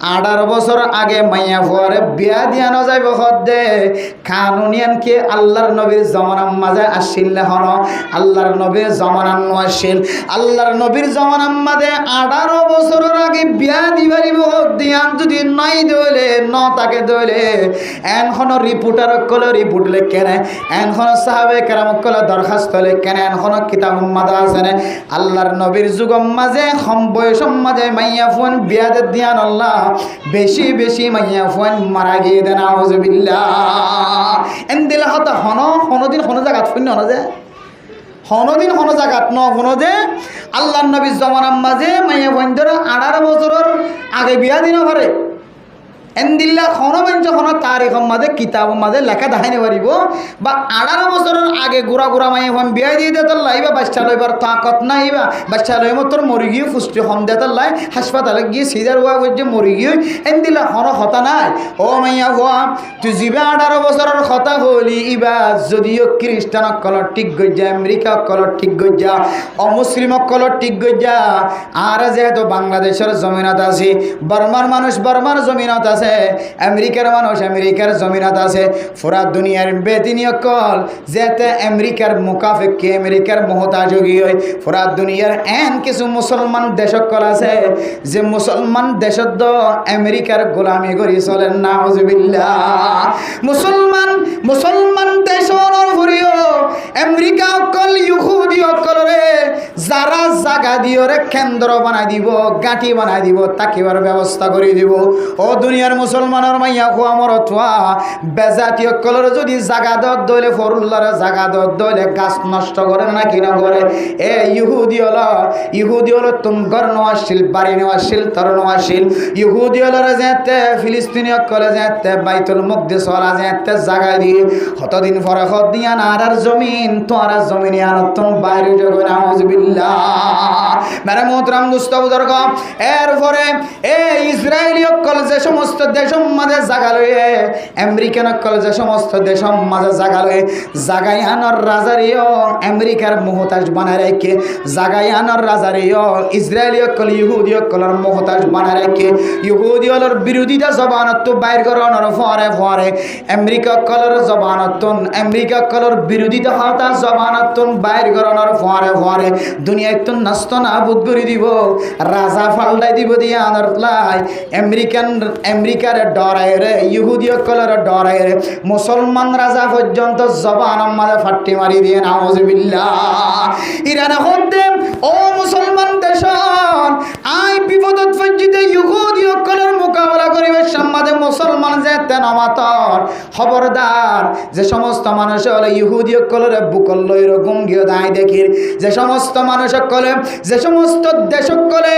18 বছর আগে মাইয়া ফুয়ারে বিয়া দিয়ানো যাইব হদ্দে কানুনিয়ান কে আল্লাহর নবীর জমানার মাঝে আসিল না হন আল্লাহর নবীর জমানার আসিল আল্লাহর নবীর জমানার মাঝে 18 বছরের আগে বিয়া দিবারিব দিয়ান যদি নাই দইলে ন তাকে দইলে এন হন রিপোর্টার কলে রিপোর্ট লেখে না এখন সাহাবে কেরামকল দরখাস্ত কেন এখন কিতাব মাদা আছে না আল্লাহর নবীর যুগম মাঝে কম বয়সম মাঝে মাইয়া ফোন বিয়াদ দিয়ান আল্লাহ বেশি বেশি মাইয়া ফোন মারা গিয়ে দেন আউযুবিল্লাহ এন দিল হতা হনদিন হন জায়গাত শূন্য হন যে হনদিন হন জায়গাত ন হন যে আল্লাহর নবীর জমানার মাঝে মাইয়া ফোন ধরে 18 বছরের আগে বিয়া দিন পারে এন্দিল্লা খন বাঞ্চ খন তারিখর মাঝে কিতাব মাঝে লেখা দেখাইতে পারিব বা 18 বছরের আগে গুড়া গুড়া মাই হন বিয়া দিয়ে দে তোর লাইবা বাচ্চা লইবার তাকত নাইবা বাচ্চা লইব তোর মরি গিয়ে পুষ্টি হম দে তোর লাই হাসপাতালে গিয়ে সিজার হওয়া করছে মরি গিয়ে এন্দিল্লা খন হতা নাই ও মাইয়া হওয়া তুই যিবা 18 বছরের কথা হলি ইবা যদিও খ্রিস্টান কলর ঠিক গজ্জা আমেরিকা কলর ঠিক গজ্জা অমুসলিম কলর ঠিক গজ্জা আর যেহেতু বাংলাদেশের জমিনত আছে বর্মার মানুষ বর্মার জমিনত আছে আমেরিকার মানুষ আমেরিকার জমিনত আছে পুরা দুনিয়ার বেদিনী অকল যেতে আমেরিকার মুকাফিককে আমেরিকার মহতাজগী হয় পুরা দুনিয়ার এন কিছু মুসলমান দেশকল আছে যে মুসলমান দেশত আমেরিকার গোলামি করি চলেন নাউজুবিল্লাহ মুসলমান দেশর ভরিও আমেরিকা অকল ইহুদি অকলরে যারা জাগা দিওরে কেন্দ্র বানাই দিব গাঁটি বানাই দিব তাকিবার ব্যবস্থা করে দিব ও দুনিয়ার মুসলমানের মাইয়া খোয়া মরথুয়া বেজাতীয় কলর যদি জাগা দর দইলে ফরুল্লার জাগা দর দইলে গাছ নষ্ট করে না কি না করে এ ইহুদি হলো তুম ঘর নেওয়াশীল বাড়ি নেওয়াশীল তর নেওয়াশীল ইহুদি হলরে যেতে ফিলিস্তিনীয় কলে যেতে বাইতুল মুকদ্দিস ওলা যেতে জাগা দিয়ে কতদিন পরে খত দিয়া আর জমিন তোর জমিনে আর তুম বাইরে জগো নাউজুবিল্লাহ মেরে মোহতরাম দুস্তা বুজুর্গ এরপরে এই ইসরায়েলীয় কল যে সমস্ত দেশম মাঝে জাগা লয়ে আমেরিকান কল যে সমস্ত দেশম মাঝে জাগা লয়ে জাগায়ানোর রাজারিও আমেরিকার মুহতাজ বানায় রেখে জাগায়ানোর রাজারিও ইসরায়েলীয় কল ইহুদীয় কলর মুহতাজ বানায় রেখে ইহুদীয়র বিরোধিতা জবানত বাইর করানোর ফরে আমেরিকা কলর জবানতন আমেরিকা কলর বিরোধিতা হতা জবানতন বাইর করানোর ফরে দুনিয়ায় তো নষ্ট না বুধ করে দিব রাজা ফাল্টাই দিব দিয়া আনার লাই আমেরিকার ডরায় রে ইহুদীয় কলর ডরায় রে মুসলমান রাজা পর্যন্ত জবান মাঝে ফাট্টি মারি দিয়ে নাউজুবিল্লাহ ইরানে হতে ও মুসলমান দেশন আই বিপদত ফজিতে ইহুদীয় কলর মোকাবেলা করিবে সম্মাদে মুসলমান যেতে নামাতর খবরদার যে সমস্ত মানুষ হলে ইহুদীয় কলরে বুকল লইর গঙ্গীয় দায় দেখির যে সমস্ত মানুষ কলে যে সমস্ত দেশ কলে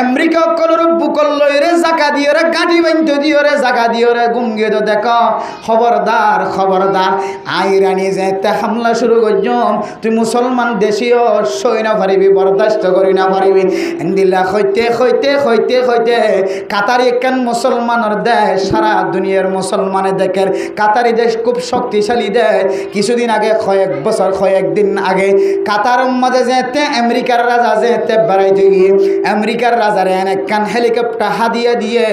আমেরিকা কলর বুকল লইরে জাকা দিয়ে রে গাঁটি বান্ধ দিয়ে রে জাকা দিয়ে রে গঙ্গীয় তো দেখ খবরদার আইরানি যেতে হামলা শুরু করছম তুই মুসলমান দেশীয় সই না পারিবি বরদাস্ত করি না পারিবি এন্দিল্লা হইতে কাতারি একখান মুসলমানের দেশ সারা দুনিয়ার মুসলমানের দেখের কাতারি দেশ খুব শক্তিশালী দেশ কিছুদিন আগে কয়েকদিন আগে কাতার মাঝে যেতে আমেরিকার রাজা যেতে বেড়াইতে গিয়ে আমেরিকার রাজারে একখান হেলিকপ্টার হাদিয়া দিয়ে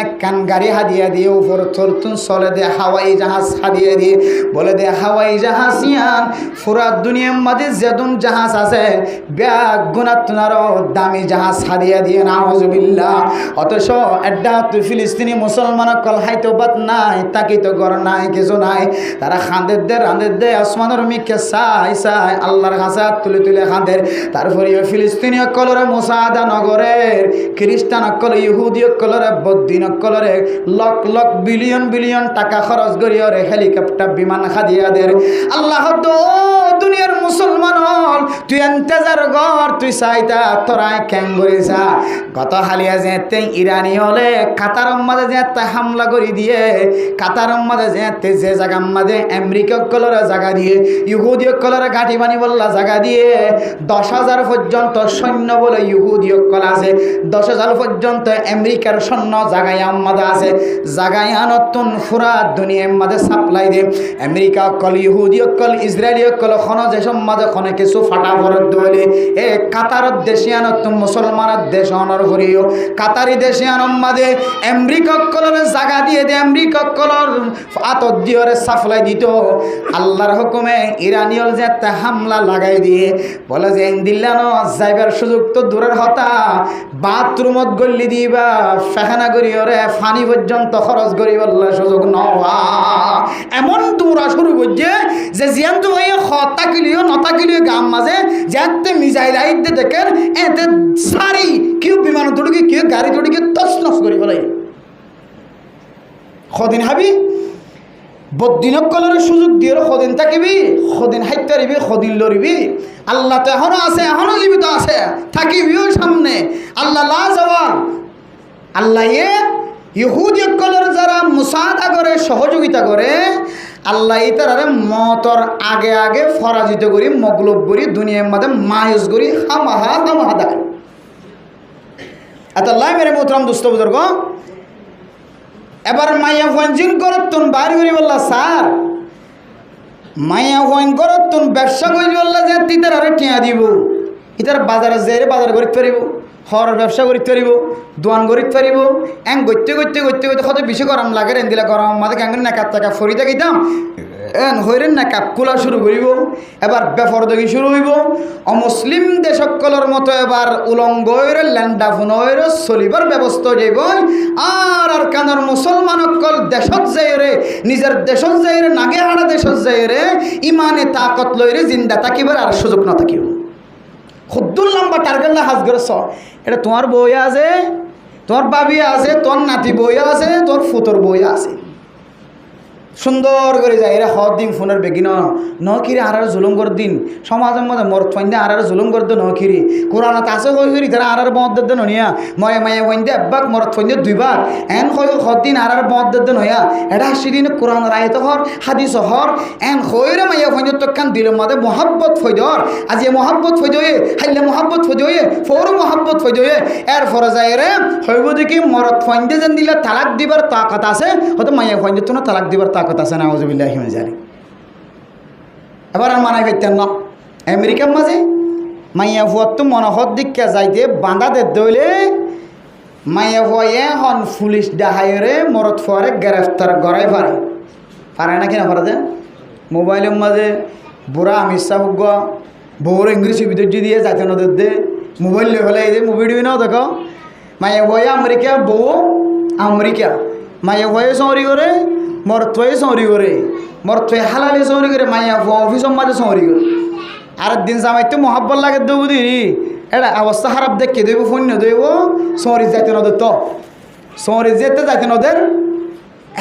একখান গাড়ি হাদিয়া দিয়ে উপর চলতুন চলে দে হাওয়াই জাহাজ হাদিয়া দিয়ে বলে দে হাওয়াই জাহাজ ইয়ান পুরা দুনিয়ার মাঝে যেদুন জাহাজ আছে ব্যাগ গুণাত্মারও দামি জাহাজ হাদিয়া দিয়ে নাউজুবিল্লাহ অথচ এড্ডা তুই ফিলিস্তিনি মুসলমান কল হাইতো বাত নাই তাকি তো গর নাই কিছু নাই তারা খাঁদের দে আসমানের মিকে চাই আল্লাহর কাছে তুলে খাঁদের তারপরে ফিলিস্তিনি কলরে মুসাদা নগরের খ্রিস্টান কল ইহুদি কলরে বদ্দিন কলরে লক বিলিয়ন টাকা খরচ করিয়া রে হেলিকপ্টার বিমান খাদিয়া দের আল্লাহ তো দুনিয়ার মুসলমান হল তুই এন্তেজার ঘর তুই চাইতা তোরাই ক্যাং করিছা গত হালিয়া যেতে ইরানি হলে কাতার মাঝে যেতে হামলা করি দিয়ে কাতার মাঝে যেতে যে জায়গার মাঝে আমেরিকা কলরে জায়গা দিয়ে ইহুদি কলরে ঘাটি বানি বললা জায়গা দিয়ে 10,000 পর্যন্ত সৈন্য বলে ইহুদি কল আছে 10,000 পর্যন্ত আমেরিকার সৈন্য জায়গায় আমাদের আছে জায়গায় নতুন ফুরা দুনিয়ার মাঝে সাপ্লাই দে আমেরিকা কল ইহুদি কল ইসরায়েলি কল খন যে সব মাঝে খনে কিছু ফাটা ভরত দলে এ কাতারত দেশিয়ানত মুসলমানের দেশ অনর করিও কাতারি দেশিয়ানম মাঝে আমেরিকা কলরের জায়গা দিয়ে দে আমেরিকা কলর আতত দিওরে সাপ্লাই দিত আল্লাহর হুকুমে ইরানিয়ল যে একটা হামলা লাগাই দিয়ে বলে যে দিল্লানো যাইবার সুযোগ তো দূরের হতা বাথরুমত গল্লি দিবা ফেখানা করিওরে ফানি পর্যন্ত খরচ করি বললে সুযোগ নওয়া এমন দৌড়া শুরু করছে যে জিয়ান্ত ভাই হতা কিলিও নতা কিলিও গাম মাঝে যাতে মিজাইল আইতে দেখেন এতে সারি কেউ বিমান দৌড়ি কেউ গাড়ি দৌড়ি তছনছ করি বলে সদিন হাবি বদিনক কলরের সুযোগ দিয়ে সদিন থাকিবি সদিন হাইতে পারিবি সদিন লড়িবি আল্লাহ তো এখনো আছে এখনো জীবিত আছে থাকিবিও সামনে আল্লাহ লা যাওয়া আল্লাহ ইহুদি কলর যারা মুসাদা করে সহযোগিতা করে আল্লাহ তারা মতর আগে আগে ফরাজিত করি মগলব করি দুনিয়ার মধ্যে মায়ুস করি হামাহা দেয় এত লাই মেরে মোহতরম দুস্থ বুজুর্গ এবার মাইয়া ফঞ্জিন করতুন বাইরে করি বললা স্যার মাইয়া ফইন করতুন ব্যবসা করি বললা যে তিতার আরে টিয়া দিব ইতার বাজারে যেয়ে বাজার করিতে পারিব হর ব্যবসা করিতে পারিব দোয়ান করিতে পারিব এং গইতে গইতে গইতে গইতে কত বেশি গরম লাগে রেন দিলে গরম মাঝে কেন না কাপ টাকা ফরি থাকিতাম এন হইরেন না কাপ খোলা শুরু করিব এবার বেফর দেখি শুরু হইব অমুসলিম দেশকলর মতো এবার উলঙ্গ হইরে ল্যান্ডা ফোন হইরে চলিবার ব্যবস্থা যাইব আর কানার মুসলমানকল দেশত যাইরে নিজের দেশত যাইরে নাগে হারা দেশত যাইরে ইমানে তাকত লইরে জিন্দা থাকিবার আর সুযোগ না থাকিব খুদ্দুল লম্বা টার্গেট হাজ গেছ এটা তোমার বই আছে তোর বাবি আছে তোর নাতি বই আছে তোর ফুতর বই আছে সুন্দর করে যায় এরা হর দিন ফোনের বেগি নখিরি আর জুলুম করে দিন সমাজের মধ্যে মর ফাইন্দে আর জুলুম করে দে নখিরি কোরআনত আছে হই তারা আর বদ দে নইয়া ময়ে মায়ে ফাইন্দে একবার মরত ফাইন্দে দুইবার এন হর দিন আর বদ দে নইয়া এটা সেদিন কোরআন রায়ত হর হাদিস হর এন হইরে মাইয়া ফাইন্দে তো কান দিল মাদে মহাব্বত ফৈদর আজি মহাব্বত ফৈদয়ে হাইলে মহাব্বত ফৈদয়ে ফোর মহাব্বত ফৈদয়ে এর ফরে যায় রে হইব দেখি মরত ফাইন্দে যেন দিলে তালাক দিবার তাকত আছে হয়তো মাইয়া ফাইন্দে তো না তালাক দিবার কথা আছে না আউযুবিল্লাহি মিন যালিক এবার আর মানাই পাইতেন না আমেরিকার মাঝে মাইয়া ভুয়ার তো মনোহর দিককে যাইতে বাঁধা দে দইলে মাইয়া ভুয়া হন পুলিশ ডাহাইরে মরত ফুয়ারে গ্রেফতার গড়াই পারে না কিনা পারে যে মোবাইলের মাঝে বুড়া আমিষা হুগ বউর ইংরেজি ভিতর দিয়ে যাইতে নদের দে মোবাইল লেভেলে এই যে মুভি ডিবি নাও দেখো মাইয়া ভুয়া আমেরিকা বউ আমেরিকা মাইয়া ভয়ে চৌরি করে মরত্বয়ে চৌরি করে মরত্বয়ে হালালে চৌরি করে মাইয়া অফিসের মাঝে চৌরি করে আর দিন জামাইতে মহাব্বত লাগে দেব বুঝি এটা অবস্থা খারাপ দেখে দেব ফোন দেব চৌরি যাইতে নদের তো চৌরি যেতে যাইতে নদের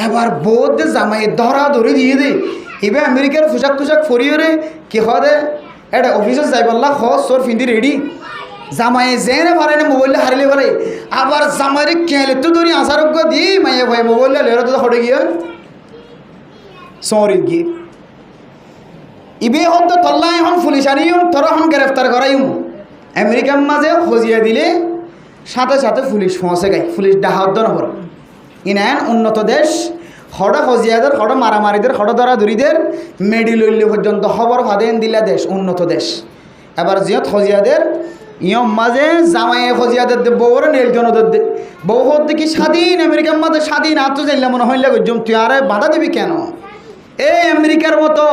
এবার বহুত জামাই ধরা ধরে দিয়ে দে এবার আমেরিকার পোশাক টুশাক ফরিয়ে রে কি হদে এটা অফিসে যাই বললা চোর ফিন্দি রেডি জামাই যেনে পারে না মোবাইল হারিলে পারে আবার জামাইরে কেলে তো ধরি আসারোগ্য দিই মাইয়া ভাই মোবাইল লেরা তো হটে গিয়ে চৌরি গিয়ে ইবে হন তো তল্লা এখন পুলিশ আনিও তোর এখন গ্রেফতার করাইম আমেরিকার মাঝে খজিয়া দিলে সাথে সাথে পুলিশ পৌঁছে গাই পুলিশ ডাহাদ্দ নহর ইনান উন্নত দেশ হড় খজিয়াদের হড় মারামারিদের হড় ধরাধরিদের মেডি লইলে পর্যন্ত খবর ফাদেন দিলা দেশ উন্নত দেশ এবার জিয়ত খজিয়াদের ইয়ম মাঝে জামাইয়ে খজিয়াদের দে বউরে নীলজনদের দে বউ হতে কি স্বাধীন আমেরিকার মাঝে স্বাধীন আর তো যাইলে মনে হইলে গজম তুই আরে বাধা দিবি কেন এই আমেরিকার মতো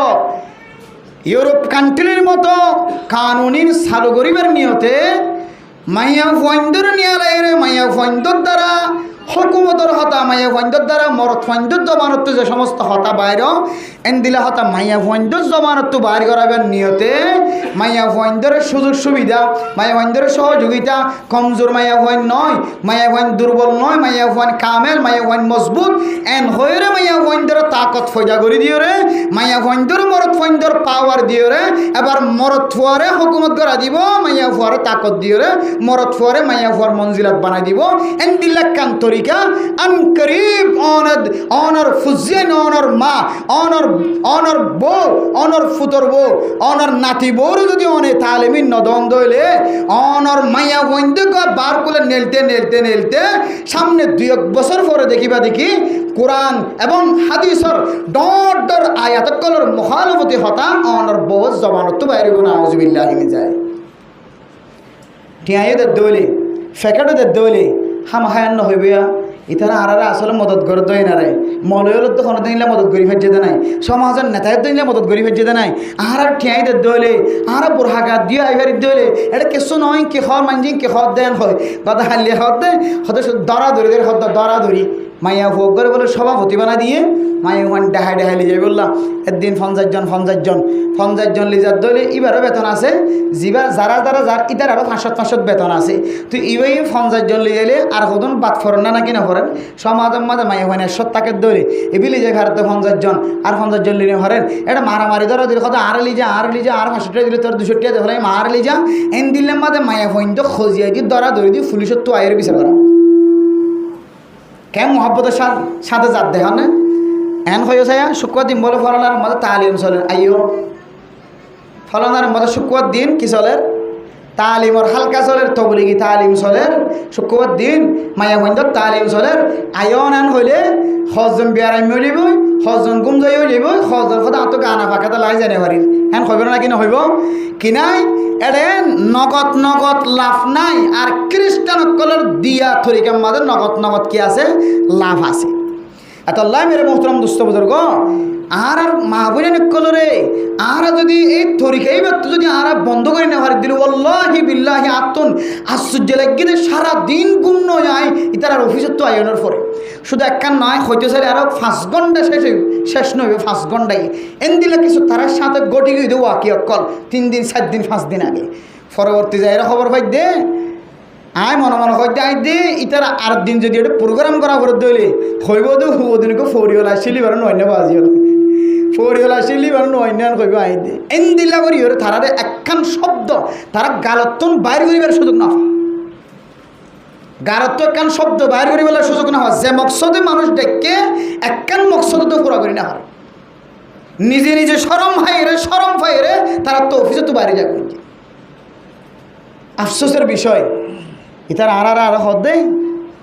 ইউরোপ কান্ট্রির মতো কানুনির চালু করিবার নিয়তে মাইয়া ফন্দর নিয়ারে মাইয়া ফন্দর দ্বারা হুকুমতর হতা মাইয়া ফন্দর দ্বারা মরত ফন্দর জমানত যে সমস্ত হতা বাইর এন দিলে হতা মাইয়া ফন্দর জমানত বাইর করাবার নিয়তে মাইয়া ফন্দরের সুযোগ সুবিধা মাইয়া ফন্দরের সহযোগিতা কমজোর মাইয়া ফন নয় মাইয়া ফন দুর্বল নয় মাইয়া ফন কামেল মাইয়া ফন মজবুত এন হয়ে মাইয়া ফন্দর তাকত ফয়দা করে দিও রে মাইয়া ফন্দর মরত ফন্দর পাওয়ার দিও রে এবার মরত ফুয়ারে হুকুমত করা দিব মাইয়া ফুয়ারে তাকত দিও রে মরত ফুয়ারে মাইয়া ফুয়ার মঞ্জিলাত বানাই দিব এন দিল্লা কান্তরি লিকা আন করিব অনর ফুজিয়ান অনর মা অনর বউ অনর ফুতর বউ অনর নাতি বউর যদি অনে তালিমিন নদন দইলে অনর মাইয়া বন্ধু বার করে নেলতে সামনে 2 বছর পরে দেখি কোরআন এবং হাদিসর ডর আয়াত কলর মুখালফতি হতা অনর বউ জবানত বাইরে গুনা আউযুবিল্লাহি মিন যায় টিয়াইদের দইলে ফেকাটদের দইলে হাম হায়ান্ন হইবিয়া ইতারা আরারা আসলে মদত করে দই না রে মলয়লত তো কোনো দিনলে মদত করি ফের যেতে নাই সমাজের নেতাদের দিনলে মদত করি ফের যেতে নাই আর ঠেয়াইদের দইলে আর বুরহাগাত দিয়ে আইভারি দইলে এটা কিছু নয় কি খর মানজিং কি খর দেন হয় কথা হাল্লি খর দে হতে দরাদরিদের হত দরাদরি মাইয়া ভোগ করে বলে সভাপতি বানা দিয়ে মাইয়া ওখানে ডাহাই লিজাই বললাম একদিন 50 জন লিজার দলে এবারও বেতন আছে যার ইতার আরও 500 বেতন আছে তো ইবাই 50 জন লিজাইলে আর কতন বাদ ফরেন না নাকি না ফরেন সমাজের মাঝে মাইয়া ওখানে 100 টাকার দলে এবি লিজে ভারতে 50 জন আর 50 জন লিনে হরেন এটা মারামারি ধরো দিল কথা আর লিজা আর 500 টাকা দিলে তোর 200 টাকা দেখলে মার লিজা এন দিলের মাঝে মাইয়া হইন তো খোঁজিয়াই দি দরা ধরে দি পুলিশের তো আয়ের বিচার করা কেন মহব্বতের সাথে যাত দেখান না এন হয়ে যায় শুক্র দিন বলে ফলানার মধ্যে তালিম চলে আইও ফলানার মধ্যে শুক্র দিন কি চলে তালিমর হালকা চলের তবলিগি তালিম চলের শুক্র দিন মায়া বন্ধ তালিম চলের আয়ন এন হইলে হজন বিয়ারাই মিলিব হজন গুম যাই হইব হজন কথা আত গানা ফাঁকাতে লাই জানে পারিস এন হইব না কিনা হইব কি নাই এডে নগদ লাভ নাই আর খ্রিস্টানসকলের দিয়া থরিকার মাঝে নগদ কি আছে লাভ আছে এত আল্লাহ মেরে মোহতরম দুস্থ বুজুর্গ আর মাহবুবেন কলরে আর যদি এই তরিকাই ব্যক্তি যদি আর বন্ধ করে না হারি দিল আল্লাহি বিল্লাহি আত্মন আশ্চর্য লাগিয়ে সারা দিন গুণ যায় ইতার আর অফিসের তো আয়নের পরে শুধু একখান নয় হইতে চাইলে আরও 5 ঘন্টা শেষ নইবে 5 ঘন্টায় এন দিলে কিছু তার সাথে গটি গিয়ে দেবো কি অকল 3 দিন 4 দিন 5 দিন আগে পরবর্তী যায় এরা খবর পাই দে আয় মনে হইতে আই দে ইতার আর দিন যদি এটা প্রোগ্রাম করা করে দইলে হইব তো হবো দিনকে ফরিওলা আসিলি বার নয় বাজি ফরিওলা আসিলি বার নয় কইব আই দে এন দিলা করি ওরে তারারে একখান শব্দ তারা গালতন বাইর করিবার সুযোগ না গারত একখান শব্দ বাইর করিবার সুযোগ না হয় যে মকসদে মানুষ ডেকে একখান মকসদ তো পুরা করি না হয় নিজে শরম ফাইরে তারা তো অফিসে তো বাইরে যাবে আফসোসের বিষয় ইতার আর হদে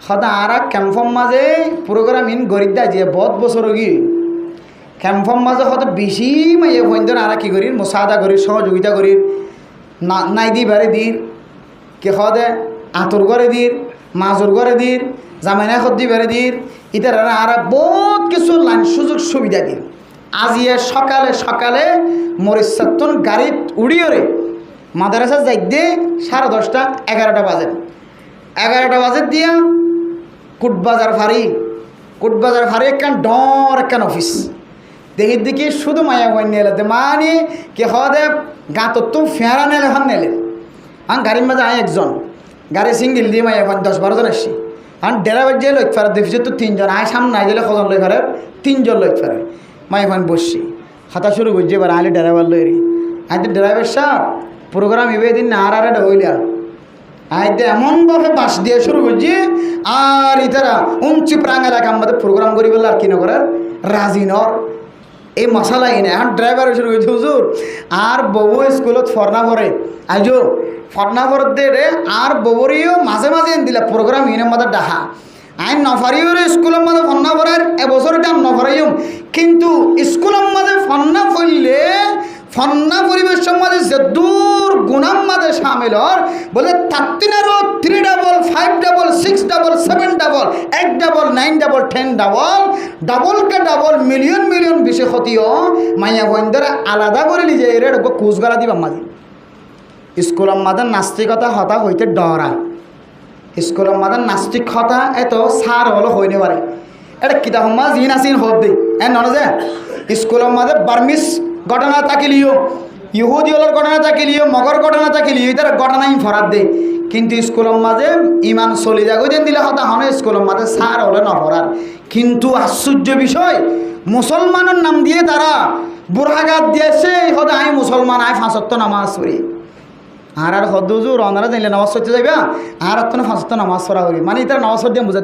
সদা আর ক্যাম্পম মাঝে প্রোগ্রাম ইন গরিদ্দা যে বহুত বছর গিয়ে ক্যাম্পম মাঝে হতে বেশি মাইয়ে বন্ধন আর কি করি মোসাদা করি সহযোগিতা করি নাই দি বারে দির কে হদে আতর করে দির মাজুর করে দির জামাইনা খদ্দি বেড়ে দির ইতার আর বহুত কিছু লাইন সুযোগ সুবিধা দির আজিয়ে সকালে মরিচাতন গাড়ি উড়িয়ে রে মাদ্রাসা যাই দে 10:30 11টা বাজে 11টা বাজে দিয়া কুটবাজার ফারি একখান ডর একখান অফিস দেখি শুধু মায়া বই নিয়ে এলাতে মানে কে হদে গাঁতর তো ফেঁড়া নেলে হান নেলে আন গাড়ির মাঝে আয় একজন গাড়ি সিঙ্গেল দিয়ে মায়া 10-12 জন আসছি আন ড্রাইভার যে লইক ফেরার দেখছি তো 3 জন আয় সামনে গেলে কজন লই ফেরার 3 জন লইক ফেরে মায়া বসছি খাতা শুরু করছি এবার আইলে ড্রাইভার লই আইতে ড্রাইভার সাহেব প্রোগ্রাম এবার দিন না আর হইলা আইতে এমনভাবে বাস দিয়ে শুরু করছি আর ইতারা উঞ্চি প্রাং এলাকা আমাদের প্রোগ্রাম করি বললে আর কি না করার রাজি নর এই মশালা এনে এখন ড্রাইভার শুরু করছি হুজুর আর বউ স্কুলত ফরনা করে আইজো ফরনা করতে রে আর বউরিও মাঝে এনে দিলা প্রোগ্রাম ইনের মধ্যে ডাহা আইন নফারিও স্কুলের মধ্যে ফন্না করার এবছর এটা নফারাইম কিন্তু স্কুলের মধ্যে ফন্না ফইলে ফন্না পরিবেশের মাঝে যে দূর গুণাম মাঝে সামিল হর বলে 3 5 6 7 8 9 10 ডাবল মিলিয়ন বেশি ক্ষতিও মাইয়া বন্ধুরা আলাদা করে লিজে এর কুচ গলা দিবা মাঝে স্কুলের মাঝে নাস্তিকতা হতা হইতে ডরা স্কুলের মাঝে নাস্তিক হতা এত সার হলো হইতে পারে এটা কিতাব মাঝ হিনাসিন হত দে এ নন যে স্কুলের মাঝে বার্মিস ঘটনা থাকিলিও ইহুদি হলের ঘটনা থাকিলিও মগর ঘটনা থাকিলিও এটার ঘটনাই ফরাত দে কিন্তু স্কুলের মাঝে ইমান চলি যাগো যেন দিলে হতা হন স্কুলের মাঝে সার হলে নফরার কিন্তু আশ্চর্য বিষয় মুসলমানের নাম দিয়ে তারা বুড়াঘাত দিয়েছে হতে আমি মুসলমান আয় 5 ওয়াক্ত নামাজ পড়ি আর হদুজুর অনারা জানলে নামাজ পড়তে যাইবা আর তো 5 ওয়াক্ত নামাজ পড়া হবি মানে এটা নামাজ পড়তে বুঝা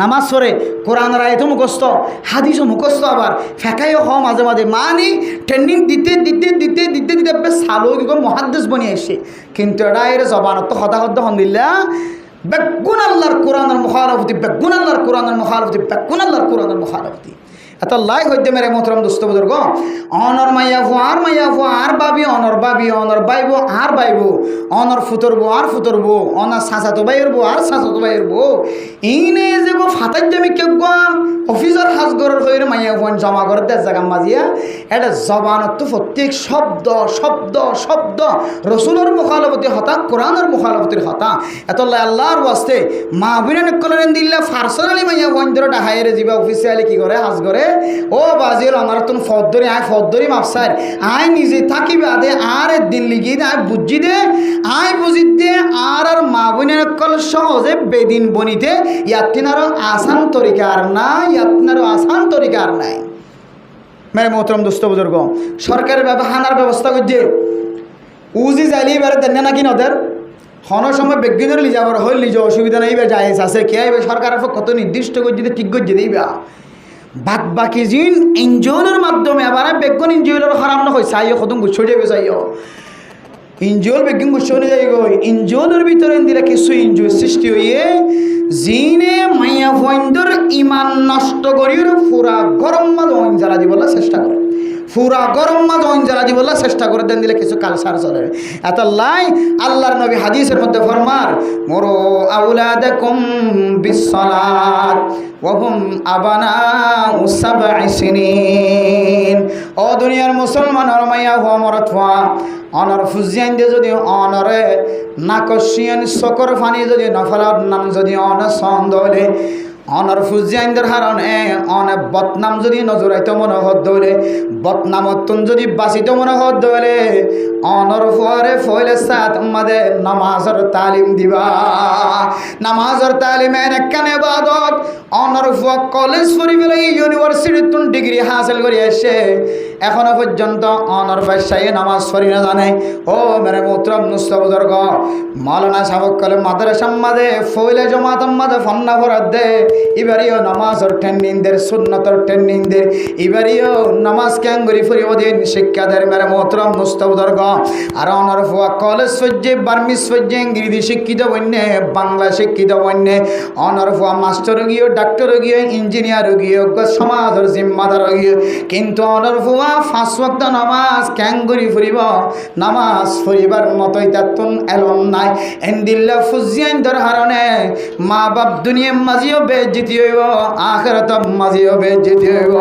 নামাজ পড়ে, কোরআনের আয়াত মুখস্থ, হাদিসও মুখস্থ, আবার ফেঁকাইও হ মাঝে মাঝে, মানে ট্রেনিং দিতে দিতে দিতে দিতে দিতে সালো কি মহাদ্দেশ বনিয়ে আসে। কিন্তু এটা এর জবানত হতাহদ্দ হন্দিল্লা বেগুন আল্লাহর কোরআনের মুখালফতি, বেগুন আল্লাহর কোরআনের মুখালফতি, বেগুন আল্লাহর কোরআনের মুখালফতি। এত লাই হইতে মেরে মোহতরম দোস্ত বুজুর্গ, অনর মাইয়া ফো আর বাবি, অনর বাবি, অনর বাইব আর বাইব, অনর ফুতরবো আর ফুতরবো, অনার সাঁচাতো বাইরবো আর সাঁচাতো বাইরবো। ইনে যে গো ফাতাই আমি কে গো অফিসার হাজগরের হয়ে মাইয়া ফোন জমা করে দেশ জায়গা মাজিয়া, এটা জবানত প্রত্যেক শব্দ শব্দ শব্দ রসুলের মুখালফতি হতা, কোরআনের মুখালফতির হতা। এত আল্লাহর ওয়াস্তে মা বিনান কলেন দিল্লা ফার্সর আলী মাইয়া ফোন ধরে ডাহাইরে যাবা অফিসে আলী কি করে হাজ করে, ও বাজির আমার তুমি ফদ্দরি আয় ফদ্দরি মাপসার আয় নিজে থাকিবে আদে আর দিন লিগি আয় বুঝি দে আয় বুঝি দে আর মা বোনের কল সহজে বেদিন বনিতে ইয়াতিনারও আসান তরিকার নাই, ইয়াতিনারও আসান তরিকার নাই। মেরে মোহতরম দোস্ত বুজুর্গ, সরকারের হানার ব্যবস্থা করছে, উজি যাইলে এবারে দেন নাকি নদের হনার সময় বেগিনের লি যাবার হল লিজ অসুবিধা নেই, এবার যায় আছে কে এবার সরকারের কত নির্দিষ্ট করছে ঠিক করছে দিবা। বাদ বাকি জিন এনজিওর মাধ্যমে আবার বেগুন এনজিওর খারাপ না হয় চাইও কত গুচ্ছ যাবে চাইও এনজিওর বেগুন গুচ্ছ নিয়ে যাই গই। এনজিওর ভিতরে দিলে কিছু এনজিও সৃষ্টি হইয়ে জিনে মাইয়া ফয়েন্দর ইমান নষ্ট করিয়ে পুরা গরম মাঝ জ্বালা দিবলা চেষ্টা করে, পুরা গরম মাঝ জ্বালা দিবলা চেষ্টা করে দেন দিলে কিছু কালসার চলে। এত লাই আল্লাহর নবী হাদিসের মধ্যে ফরমার মোরো আউলাদাকুম বিসসালাত ওয়া হুম আবানাউ সাবঈ সিনিন। ও দুনিয়ার মুসলমান মাইয়া হওয়া মরত হওয়া অনর ফুজিয়ান দিয়ে যদি অনরে নাকশিয়ান সকর ফানি যদি নফলার নাম যদি অন সন্দলে অনর ফুজিয়ানদের হারণে অনেক বদনাম যদি নজরাইতে মনে হত দৌলে বদনামতন যদি বাঁচিতে মনে হত দৌলে অনর ফরে ফইলে সাত মাদে নামাজের তালিম দিবা। নামাজের তালিমের একখানে বাদত অনর ফুয়া কলেজ পড়ি পেলে ইউনিভার্সিটির তুন ডিগ্রি হাসিল করে এসে এখনো পর্যন্ত অনর ব্যবসায়ী নামাজ পড়ি না জানে। ও মেরে মোহতরম মুস্তাবুজুর্গ, মাওলানা সাহেব কলে মাদ্রাসা মাদে ফইলে জমাত মাদে ফন্না ভরাত দে এবারিও নামাজের ট্রেনিং দের সুন্নতর ট্রেনিং দে এবারিও নামাজ ক্যাঙ্গুরি ফুরিব দিন শিক্ষা দের মেরে মোহতরম মুস্তাবুজুর্গ। আর অনর ফুয়া কলেজ সজ্জে বার্মিস সজ্জে ইংরেজি শিক্ষিত বন্যে বাংলা শিক্ষিত বন্যে অনর ফুয়া মাস্টার গিয়ে ডাক্তার গিয়ে ইঞ্জিনিয়ার গিয়ে সমাজের জিম্মাদার গিয়ে, কিন্তু অনর ফুয়া 5 ওয়াক্ত নামাজ ক্যাঙ্গুরি ফুরিব নামাজ ফুরিবার মতোই তাতুন এলন নাই। এন্দিল্লা ফুজিয়ান ধর হারণে মা বাপ দুনিয়া মাঝিও বেজ্জিতি হইব, আখিরাত মাঝিও বেজ্জিতি হইব।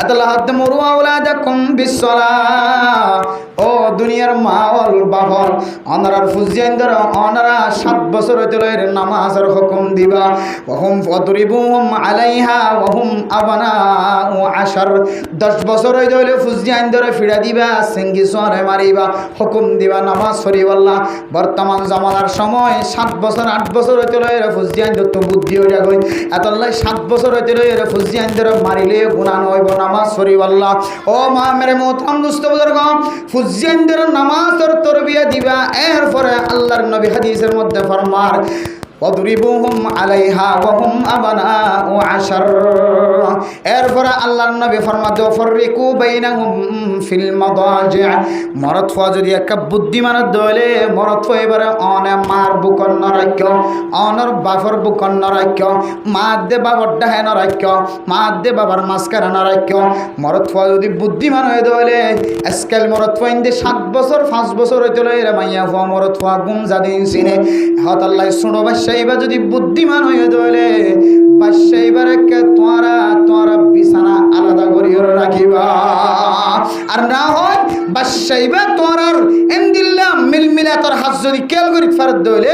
আল্লাহ হাত মুরু আওলাদাকুম বিসসালাহ। ও দুনিয়ার মাওল বাহল অনারার ফুজিয়ান ধর অনারা 7 বছর হইতে লয়ের নামাজের হুকুম দিবা। ওহুম ফাদরিবুহুম আলাইহা ওহুম আবনাউ 10 বছর হইতে হইলে ফুজিয়ান ধরে ফিরা দিবা, সিঙ্গি সরে মারিবা, হুকুম দিবা নামাজ পড়িবাল্লাহ। বর্তমান জামানার সময় 7 বছর 8 বছর হইতে লয়ের ফুজিয়ান ধর তো বুদ্ধি হইয়া গই এতলাই 7 বছর হইতে লয়ের ফুজিয়ান ধরে মারিলে গুনাহ হইব নামাজ পড়িবাল্লাহ। ও মা মেরে মোহতরম দোস্ত বুজুর্গ, ফুজিয়ানদের নামাজের তরবিয়া দিবা। এরপরে আল্লাহর নবী হাদিসের মধ্যে ফরমার ওয়াদরিবুহুম আলাইহা ওয়া হুম আবনাউ 10। এরপরে আল্লাহর নবী ফরমাতে ফাররিকু বাইনাহুম ফিল মাদাজি। মরদ ফুয়া যদি একটা বুদ্ধিমান দলে মরদ ফুয়া এবারে অনে মার বুকন নরাক্য অনর বাফর বুকন নরাক্য মা দে বাবার ডাহে নরাক্য মা দে বাবার মাসকারা নরাক্য। মরদ ফুয়া যদি বুদ্ধিমান হয়ে দলে আজকাল মরদ ফুয়া ইন্দে 7 বছর 5 বছর হইতে লইরে মাইয়া ফুয়া মরদ ফুয়া গুম জাদিন সিনে হত আল্লাহ শুনো বাদশাহীবা যদি বুদ্ধিমান হয়ে দলে বাদশাহীবারকে তোরা বিছানা আলাদা করিয়ে রাখিবা। আর না হয় বাদশাহীবা তোরার এন্দিল্লা মিলমিলা তোর হাত যদি কেল করি ফেরত দলে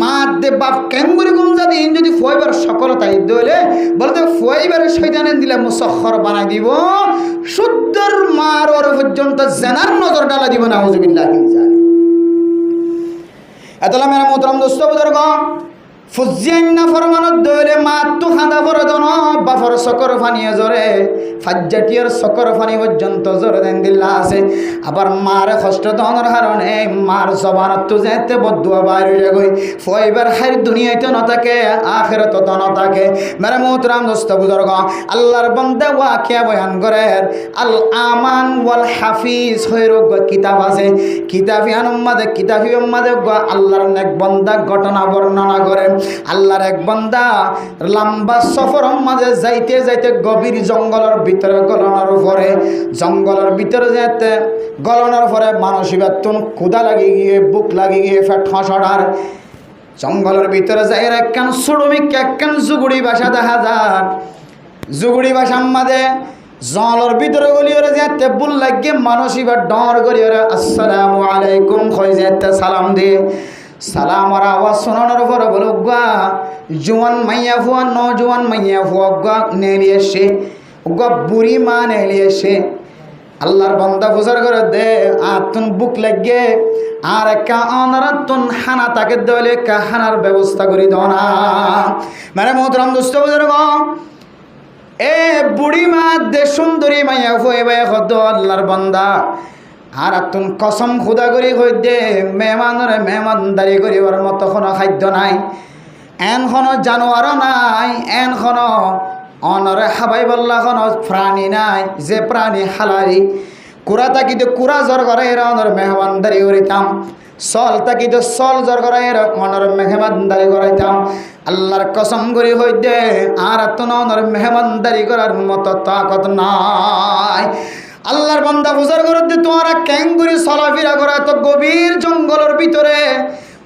মা দে বাপ কেঙ্গুরি গুম জাদি যদি ফয়বার সকলতাই দলে বলতে ফয়বারের শয়তান এন্দিলা মুসখর বানাই দিব, শুদ্ধর মার ওর পর্যন্ত জানার নজর ডালা দিব না। আউযুবিল্লাহি মিন যালিক। এতলা মেরা মোহতরম দোস্ত বুজুর্গ, ফুজিয়ান না ফরমানত দইলে মাতু খাদা পরে দন বাফর সকর ফানিয়ে জরে ফাজ্জাটিয়ার সকর ফানি পর্যন্ত জোরে দেন দিল্লা আছে আবার মার কষ্ট দনের কারণে মার জবানত তো যেতে বদুয়া বাইরে গই ফইবার খাইর দুনিয়াতে ন থাকে আখিরাতে তো ন থাকে মেরে মোহতরাম দোস্ত বুজুর্গ আল্লাহর বান্দা ওয়াকিয়া বয়ান করে আল আমান ওয়াল হাফিজ হইরগ কিতাব আছে কিতাবিয়ান উম্মাদে আল্লাহর নেক বান্দা ঘটনা বর্ণনা করে আল্লাহর এক বান্দা লম্বা সফরের মাঝে যাইতে যাইতে গভীর জঙ্গলের ভিতরে গলনের পরে জঙ্গলের ভিতরে যেতে গলনের পরে মানসিকাতুন ক্ষুধা লাগি গিয়ে বুক লাগি গিয়ে পেট হাসড়ার জঙ্গলের ভিতরে যাই একখান সুড়মিক একখান জুগুড়ি বাসা দেখা যার জুগুড়ি বাসার মাঝে জলের ভিতরে গলিওরে যেতে বুল লাগিয়ে মানসিকা ডর গলিওরে আসসালামু আলাইকুম কই যেতে সালাম দিয়ে সালামর আওয়াজ শোনানোর পরে বলো গা জোয়ান মাইয়া ফুয়া নজওয়ান মাইয়া ফুয়া গা নেলিয়ে সে গা বুড়ি মা নেলিয়ে সে আল্লাহর বান্দা বুঝার করে দে আতুন বুক লাগে আর একা অনারাতুন হানা তাকে দেওয়ালে একা হানার ব্যবস্থা করি দাও না মানে মোহতরম দুষ্ট বুঝার গো এ বুড়ি মা দে সুন্দরী মাইয়া ফুয়া এবার হদ আল্লাহর বান্দা আর তুন কসম খুদা করি হই দে মেহমানরে মেহমানদারি করিবার মতো কোনো খাদ্য নাই এনখনো জানোয়ারও নাই এনখনো অনরে হাবাই বল্লা কোনো প্রাণী নাই যে প্রাণী হালারি কুড়া তাকিতে কুড়া জ্বর করে এরা অনর মেহমানদারি করিতাম সল তাকিতে সল জ্বর করে এরা অনর মেহমানদারি করাইতাম আল্লাহর কসম করি হই দে আর তুন অনর মেহমানদারি করার মতো তাকত নাই আল্লাহর বান্দা বুঝার করতে তোমরা ক্যাঙ্গুরি চলাফেরা করা তো গভীর জঙ্গলের ভিতরে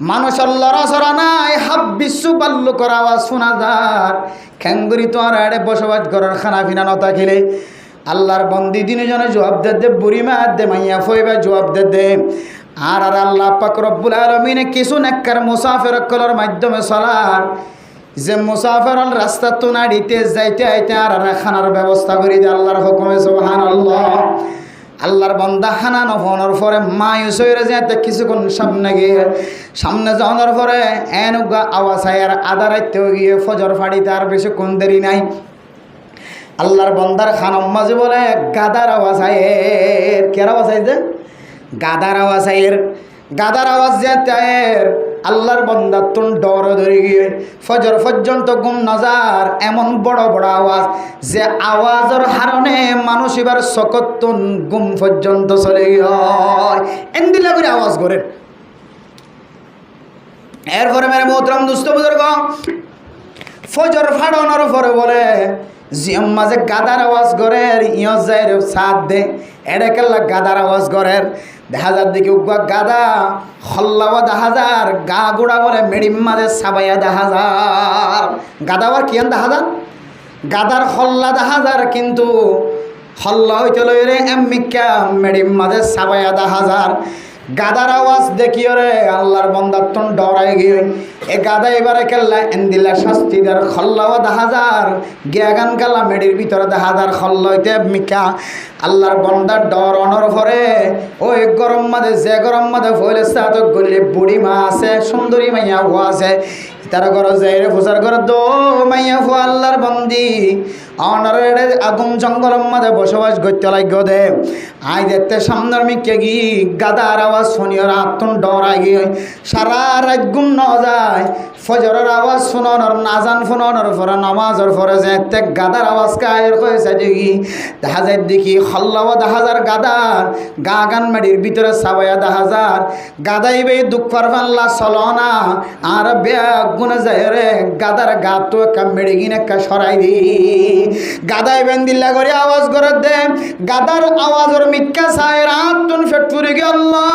মানুষ আল্লাহর আসরা নাই হাব বিশ্ব পাল্লু করা আওয়াজ শোনা যার ক্যাঙ্গুরি তোমরা এড়ে বসবাস করার খানা ফিনা নতা খেলে আল্লাহর বন্দি দিনে জনে জবাব দে বুড়ি মা দে মাইয়া ফইবা জবাব দে আর আল্লাহ পাক রব্বুল আলামিন কিছু নেককার মুসাফির কলার মাধ্যমে চলার যে মুসাফির রাস্তা তো নাড়িতে যাইতে আইতে আর খানার ব্যবস্থা করি দে আল্লাহর হুকুমে সুবহানাল্লাহ আল্লাহর বান্দা খানা নফনের পরে মায়ুস হয়ে যেতে কিছুক্ষণ সামনে যাওয়ার পরে এনুগা আওয়াজ আর আদা রাইতে গিয়ে ফজর ফাড়িতে আর বেশিক্ষণ দেরি নাই আল্লাহর বান্দার খানম মাঝে বলে গাদার আওয়াজ আয়ের কের আওয়াজ আইছে গাদার আওয়াজ আয়ের গাদার আওয়াজ যেতে আয়ের আল্লাহর বান্দা তুন ডর ধরে গিয়ে ফজর পর্যন্ত ঘুম নজার এমন বড় বড় আওয়াজ যে আওয়াজের হারণে মানুষ এবার সকতুন ঘুম পর্যন্ত চলে গিয়ে এন্দিলা করে আওয়াজ করে এরপরে মেরে মোহতরম দুস্থ বুজুর্গ ফজর ফাড়ানোর পরে বলে জিয়ম মাঝে গাদার আওয়াজ করে ইয় যায় সাথ দে এটা কেল্লা গাদার আওয়াজ করে দেখা যার দিকে গাদা হল্লাওয়া দেখা যার গা গোড়া বলে মেডিম মাঝে সাবাইয়া দেখা যার গাদা আবার কিয়ান দেখা যার গাদার হল্লা দেখা যার কিন্তু হল্লা হইতে লইরে এমনিকা মেডিম মাঝে সাবাইয়া দেখা যার গাদার আওয়াজ দেখিও রে আল্লাহর বান্দা তন ডরাই গিয়ে এ গাদা এবারে কেল্লা এন্দিলা শাস্তিদার খল্লাওয়া দেখা যার গিয়াগান গালা মেডির ভিতরে দেখা যার খল্লা হইতে মিকা আল্লাহর বান্দার ডর অনর পরে ওই গরম মাঝে যে গরম মাঝে ফলে সাত গলি বুড়ি মা আছে সুন্দরী মাইয়া হওয়া আছে তারা ঘর যাই রে ফুসার ঘর দো মাইয়া ফো আল্লাহর বন্দি অনারে আগুন জঙ্গলের মাঝে বসবাস করতে লাগো দে আই দেখতে সামনের মিকে গি গাদার আওয়াজ শুনিও রাতন ডরাই গিয়ে সারা রাত ঘুম ন যায় ফজরের আওয়াজ শুনানোর নাজান ফোনানোর পরে নামাজের পরে যেতে গাদার আওয়াজ কায়ের হয়েছে দেখি দেখা যায় দেখি হল্লাওয়া দেখা যার গাদার গা গান মাটির ভিতরে সাবাইয়া দেখা যার গাদাইবে দুঃখর পাল্লা চলো না আর ব্যাগ গুনে যায় রে গাদার গা তো একা মেড়ে গিয়ে একা সরাই দি গাদাই বেন্দিল্লা করে আওয়াজ করে দে গাদার আওয়াজের মিক্কা চায় রাত তুন ফেট ফুরে গে আল্লাহ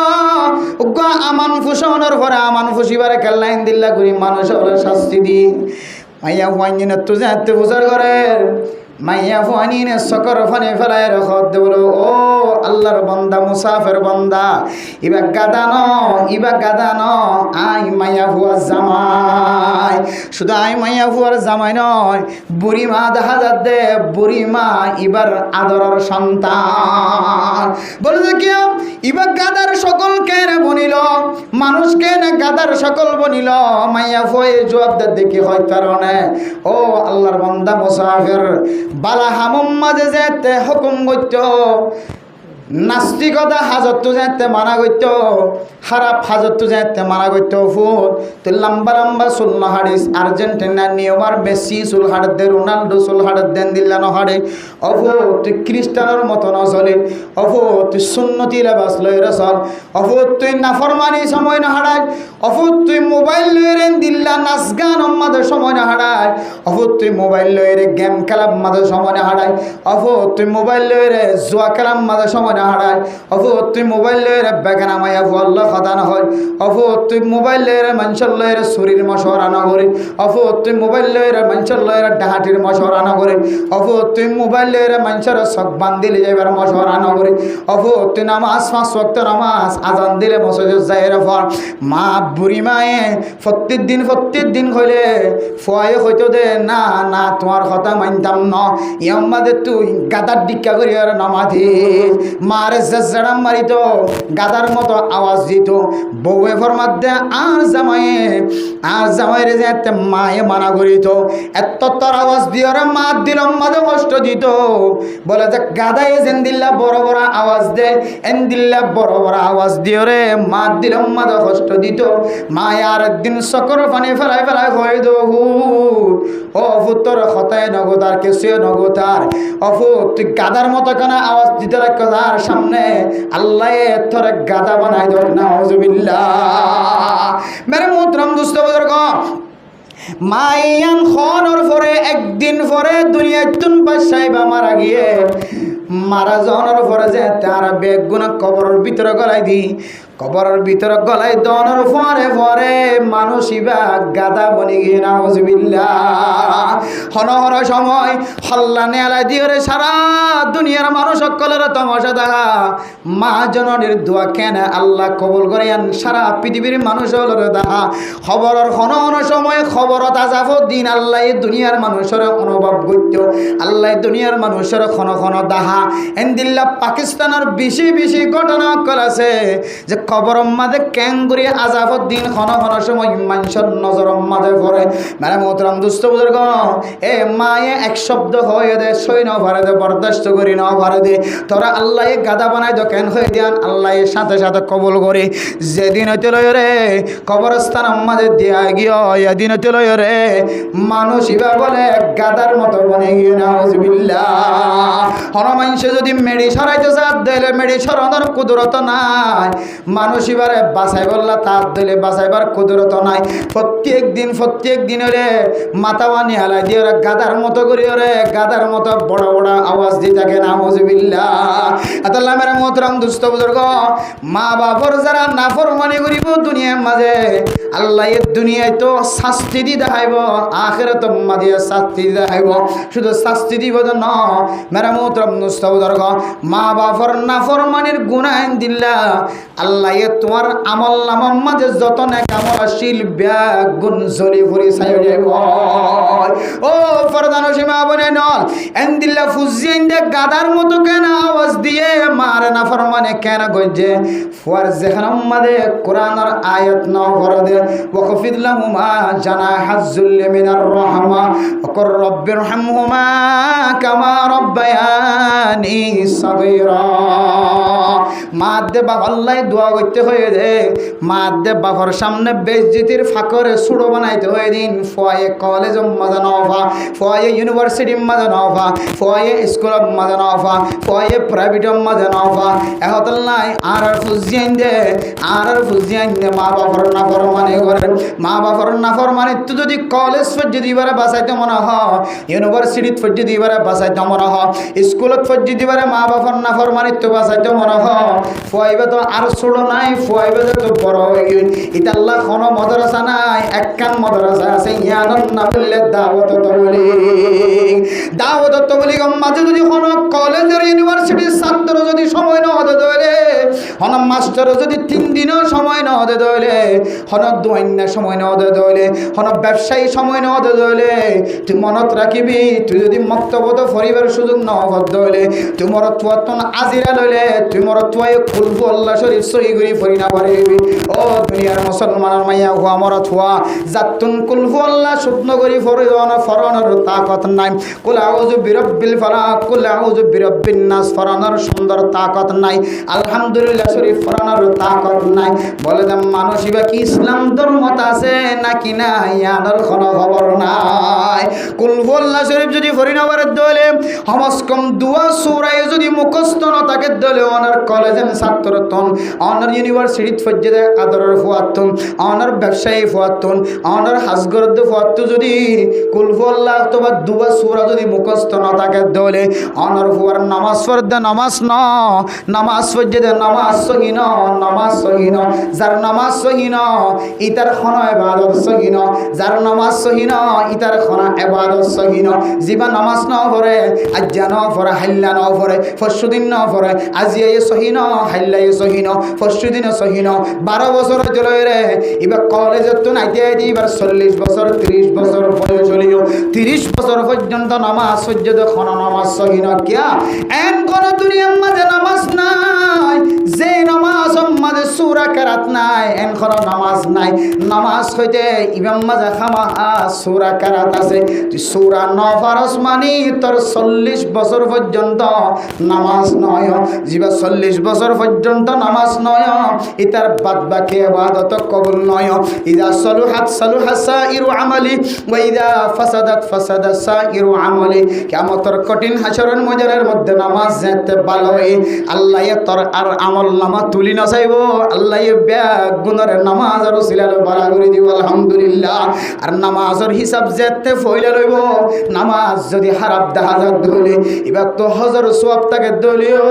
আমান ফুসানোর পরে আমান ফুসিবারে খেললাইন দিল্লা করি মানুষ শাস্তি দি মাইয়া ফুয়াইনে তো যাতে ফুসার করে মাইয়া ফুয়ানিনে সকর ফানে ফেলায় রখত দে বলো ও আল্লাহর বান্দা মুসাফির বান্দা ইবা গাদানো আই মাইয়া ফুয়ার জামাই শুধু আই মাইয়া ফুয়ার জামাই নয় বুড়ি মা দেখা যাচ্ছে বুড়ি মা ইবার আদরের সন্তান বলে যে কি ইবা গাদার সকল কেড়ে বনিল মানুষকে না গাদার সকল বনিল মাইয়া ফয়ে জবাবদার দেখি হয় কারণে ও আল্লাহর বান্দা মুসাফির বালা হামুম মাঝে যেতে হুকুম করত নাস্তিকতা হাজত যেতে মানা করত খারাপ হাজত যেতে মানা করত ফুট তো লম্বা লম্বা চুল হাড়িস আর্জেন্টিনার নিয়মার মেসি চুল হাড় দে রোনাল্ডো চুল হাড় দেন দিল্লা নহাড়ে অফু তুই খ্রিস্টানের মতো নচলে অফু তুই সুন্নতি লেবাস লইরে চল অফু তুই নাফরমানি সময় না হারাই অফু তুই মোবাইল লইরে দিল্লা নাচ গান মাদের সময় না হারাই অফু তুই মোবাইল লইরে গেম খেলার মাদের সময় না হারাই অফু তুই মোবাইল লইরে জুয়া খেলার মাদের সময় না হারাই অফু তুই মোবাইল লইরে বেগানা মাইয়া আল্লাহ কথা না হয় অফু তুই মোবাইল লইরে মানুষের লইরে শরীর মশরা না করে অফু তুই মোবাইল লইরে মানুষের লইরে ডাহাটির মশরা না করে অফু তুই মোবাইল লইরে মানুষের চক বান্ধিলে যাইবার মশরা না করে অফু তুই নামাজ 5 ওয়াক্ত নামাজ আজান দিলে মসজিদ যাইরে ফর মা বুড়ি মায়ে প্রত্যেক দিন হইলে ফুয়ায়ে হইতো দে না না তোমার কথা মানতাম ন ইয়াম্মাদে তুই গাদার ডিক্কা করি আর নামাধি মারে জেজড়াম মারিত গাদার মতো আওয়াজ দিত বউয়ে ফরমাত দে আর জামাইরে যেতে মায়ে মানা করিত এত তোর আওয়াজ দিও রে মা দিলাম মাদে কষ্ট দিত বলে যে গাদাই যেন দিল্লা বড় বড় আওয়াজ দে এন দিল্লা বড় বড় আওয়াজ দিও রে মা দিলাম মাদে কষ্ট দিত মা আর একদিন সকর পানি ফেলাই হয়ে দো ও ফুতর খতায় নগতার কেসে নগতার অফু তুই গাদার মতো কেন আওয়াজ দিতে রাখো তার সামনে আল্লাহ তোর গাদা বানাই দো নাউজুবিল্লাহ মেরে মোহতরম দোস্ত বুজুর্গ মাইয়ান খনর পরে একদিন পরে দুনিয়ায় তুন বাসাই বা মারা গিয়ে মারা যাওয়ার পরে যে তার বেগুনা কবরের ভিতরে গলাই দি কবরের ভিতরে গলাই দনের পরে মানুষই বা গাদা বনি গিয়ে নাউজুবিল্লাহ হন সময় হল্লা নেলাই দিয়ে সারা দুনিয়ার মানুষ সকলের তমাশা দেখা মা জননীর দোয়া কেন আল্লাহ কবুল করে সারা পৃথিবীর মানুষ হলের দেখা খবরের হন সময় খবরত আজাব দিন আল্লাহ দুনিয়ার মানুষের অনুভব করত আল্লাহ দুনিয়ার মানুষের খন দেখা এন্দিল্লা পাকিস্তানের বেশি ঘটনা করেছে যে কবর মাঝে ক্যাঙ্গুরি আজাবত দিন খন সময় মানুষের নজর মাঝে পড়ে মানে মোহতরম দুস্থ বুজুর্গ এ মায়ে এক শব্দ হয়ে দে সই ন ভারে দে বরদাস্ত করি ন ভারে দে তোরা আল্লাহ গাদা বানাই দো কেন হয়ে দিয়ান আল্লাহ সাথে সাথে কবুল করে যেদিন হইতে লয় রে কবরস্থান মাঝে দিয়া গিয়ে এদিন হইতে লয় রে মানুষ ইবা বলে গাদার মতো বনে গিয়ে নাউজুবিল্লাহ হন মানুষে যদি মেড়ি সরাইতে চাপ দিলে মেড়ি সরানোর কুদরত নাই মানুষ এবারে বাসাই বললা তার দিলে বাসাইবার কুদরত নাই প্রত্যেক দিন রে মাথা বানি হালাই দিয়ে ওরা গাদার মতো করি ওরে গাদার মতো বড় আওয়াজ দিয়ে থাকে নাউজুবিল্লাহ আল্লাহ মেরা মোহতরম দুস্থ বুজুর্গ মা বাবার যারা নাফরমানি করিব দুনিয়ার মাঝে আল্লাহ এর দুনিয়ায় তো শাস্তি দি দেখাইব আখিরাত মাঝে শাস্তি দি দেখাইব শুধু শাস্তি দিব ন মেরা মোহতরম দুস্থ বুজুর্গ মা বাবার নাফরমানির গুনাহ দিল্লা আল্লাহ তোমার আমল নামার মাঝে যত নেক আমল আসিল ব্যাগ গুণ জ্বলি ফুরি ছাই যাব ও ফরদানো সীমা বনে নল এন্দিল্লা ফুজিয়েন দে গাদার মতো কেন আওয়াজ দিয়ে মারে না ফরমানে কেন গজে ফুয়ার যেখানে মাঝে কোরআনের আয়াত ন ফরদে ওয়াকফিদ লাহুমা জানাহাজ্জুল মিনার রাহমা ওকর রব্বির হামহুমা কামা রব্বায়ানি সাগীরা মা দে বাবা আল্লাহ দোয়া করতে হয়ে দে মা দে বাবার সামনে বেজ্জতির ফাকরে সুড়ো বানাইতে হয়ে দিন ফয়ে কলেজ মাঝে নফা ফয়ে ইউনিভার্সিটি মাঝে নফা ফয়ে স্কুল মাঝে নফা ফয়ে প্রাইভেট মাঝে নফা এহতাল্লাই আর ফুজিয়ান দে মা বাবার নাফরমানি করেন মা বাবার নাফরমানি তো যদি কলেজ ফজ্জি দিবারে বাঁচাইতে মনে হয় ইউনিভার্সিটিত ফজ্জি দিবারে বাঁচাইতে মনে হয় স্কুলত ফজ্জি দিবারে মা বাবার নাফরমানি তো বাঁচাইতে মনে হয় ফুয়াইবে তো আর ছোট নাই ফুয়াইবে তো বড় হয়ে গেল এটা আল্লাহ কোনো মাদ্রাসা নাই একখান মাদ্রাসা আছে ইয়ানন না বললে দাওয়াত তবলিগ মাঝে যদি কোনো কলেজের ইউনিভার্সিটির ছাত্র যদি সময় না হতে ধরে হন মাস্টার যদি 3 দিনও সময় না হতে দইলে, হন দোয়ান্না সময় না হতে দইলে, হন ব্যবসায়ী সময় না হতে দইলে, তুই মনত রাখিবি তুই যদি মক্তবত পরিবার সুযোগ না হতে দইলে, তুই মরত তুয়াতন আজিরা লইলে তুই মরত তুয়াই কুলহু আল্লাহ শরীফ সহি করি পড়ি না পারিবি। ও দুনিয়ার মুসলমানের মাইয়া হুয়া মরত হুয়া জাতুন কুলহু আল্লাহ শুদ্ধ করি ফরনের তাকত নাই, কুল আউযু বিরাব্বিল ফালাক কুল আউযু বিরাব্বিন নাস ফরনের সুন্দর তাকত নাই, আলহামদুলিল্লাহ শরীফ ফরনের তাকত নাই। বলে যে মানুষ ইবা কি ইসলাম ধর্মত আছে নাকি না, ইয়ানোর কোনো খবর নাই। কুলহু আল্লাহ শরীফ যদি পড়ি না পারে দলে হমস্কম দুয়া সূরায় যদি মুখস্থ না থাকে দলে অনার কলেজের ছাত্র তন, অনার ইউনিভার্সিটি ফজ্জেদে আদরের ফুয়াতুন, অনার ব্যবসায়ী ফুয়াতুন, অনার হাজগরদ ফুয়াতু যদি কুলহু আল্লাহ অথবা দুয়া সূরা যদি মুখস্থ না থাকে দলে অনার ফুয়ার নামাজ পড়তে নামাজ ন, নামাজ ফজ্জেদে নামাজ সহিন, নামাজ সহিন। যার নামাজ সহিন ইতার খন ইবাদত সহিন, যার নামাজ সহিন ইতার খন ইবাদত সহিন। জিবা নামাজ ন পড়ে আজ্জা ন পড়ে হাল্লা ন পড়ে ফসুদিন ন পড়ে আজিয়ে সহিন হাল্লাই সহিন ফসুদিন সহিন। 12 বছর চলে রে এবার কলেজের তো নাইতে আইতে এবার 40 বছর 30 বছর বয়স হলিও 30 বছর পর্যন্ত নামাজ সহ্যত খন নামাজ সহিন। কিয়া এন কোন দুনিয়ার মাঝে নামাজ নাই, যে নামাজ মাঝে সূরা কেরাত নাই, এন কোন নামাজ নাই। নামাজ হইতে ইমাম মাঝে খামা সূরা কেরাত আছে, তুই সূরা ন পারস মানি তোর 40 বছর পর্যন্ত নামাজ নয়। জিবা 40 বছর পর্যন্ত নামাজ নয় ইতার বাদ বাকি ইবাদত কবুল নয়। ইদা সলুহাত সলুহা সাইরু আমালি ওয়া ইদা ফাসাদাত ফাসাদা সাইরু আমালি। কিয়ামতের কঠিন হাশরের ময়দানের মধ্যে নামাজ যেতে ভালো হয় আল্লাহ তোর আর আমল নামা তুলি না চাইব, আল্লাহ ব্যাগ গুণের নামাজ আর সিলালে বাড়া করে দিব আলহামদুলিল্লাহ। আর নামাজের হিসাব যেতে ফইলা লইব, নামাজ যদি হারাপ দেখা যাক ধরে এবার তো হজর সোয়াব তাকে দলিও,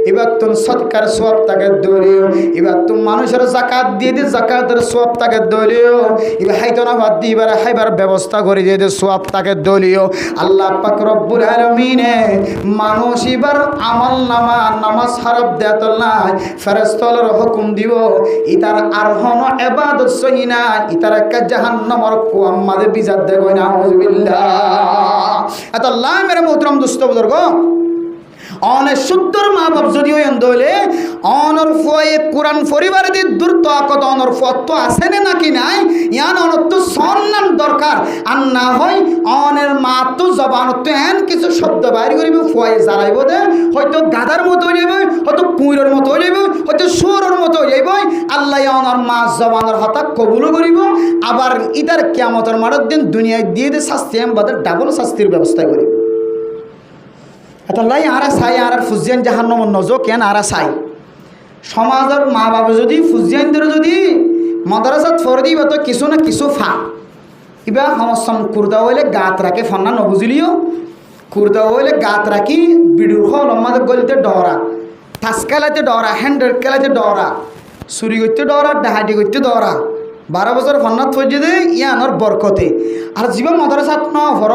এবার তো সৎকার সোয়াব তাকে দলিও, এবার তো মানুষের জাকাত দিয়ে দিয়ে জাকাতের সোয়াব তাকে দলিও, এবার হাইতো না বাদ দিয়ে এবার হাইবার ব্যবস্থা করে দিয়ে দিয়ে সোয়াব তাকে দলিও। আল্লাহ পাক রব্বুল আলামিনে মানুষ এবার আমল নামা নামাজ হারাপ দেত নাই ফেরেশতার হুকুম দিব ইতার আর হন ইবাদত সহি না, ইতার একটা জাহান্নামের কুয়াম মাঝে বিজাত দেবই না। আউযুবিল্লাহ। এত আল্লাহ মেরে মোহতরম দোস্ত বুজুর্গ অনেক সুন্দর মা বাপ যদি হইন দইলে অনর ফয়ে কোরআন পরিবার দি দূর তো কত অনর ফত আছে নাকি নাই ইয়ান অনত সম্মান দরকার। আর না হয় অনের মা তো জবানত এন কিছু শব্দ বাইর করিব ফয়ে জারাইব দে, হয়তো গাদার মতো হয়ে যাবে, হয়তো পুইরের মতো হয়ে যাবে, হয়তো সুরের মতো হয়ে যাবে। আল্লাহ অনর মা জবানের হতা কবুল করিব, আবার ইদার কিয়ামতের মাঠের দিন দুনিয়ায় দিয়ে দিয়ে শাস্তি আমাদের ডাবল শাস্তির ব্যবস্থা করিব। এতলাই আরা চাই আর ফুজিয়ান জাহান্নাম নজো কেন আরা চাই সমাজের মা বাবা যদি ফুজিয়ান ধরে যদি মাদ্রাসাত ফর দিব তো কিছু না কিছু ফা ইবা সমস্যা কুর্দা হইলে গাত রাখে ফন্না নবুঝিলিও, কুর্দা হইলে গাত রাখি বিডুর হল আমাদের গলিতে ডরা, ঠাস খেলাতে ডরা, হ্যান্ডেল খেলাতে ডরা, চুরি করতে ডরা, ডাহাটি করতে ডরা। 12 বছর ফন্নাত ফজে দে ইয়ানোর বরকতে। আর জীবন মাদ্রাসাত ন ফর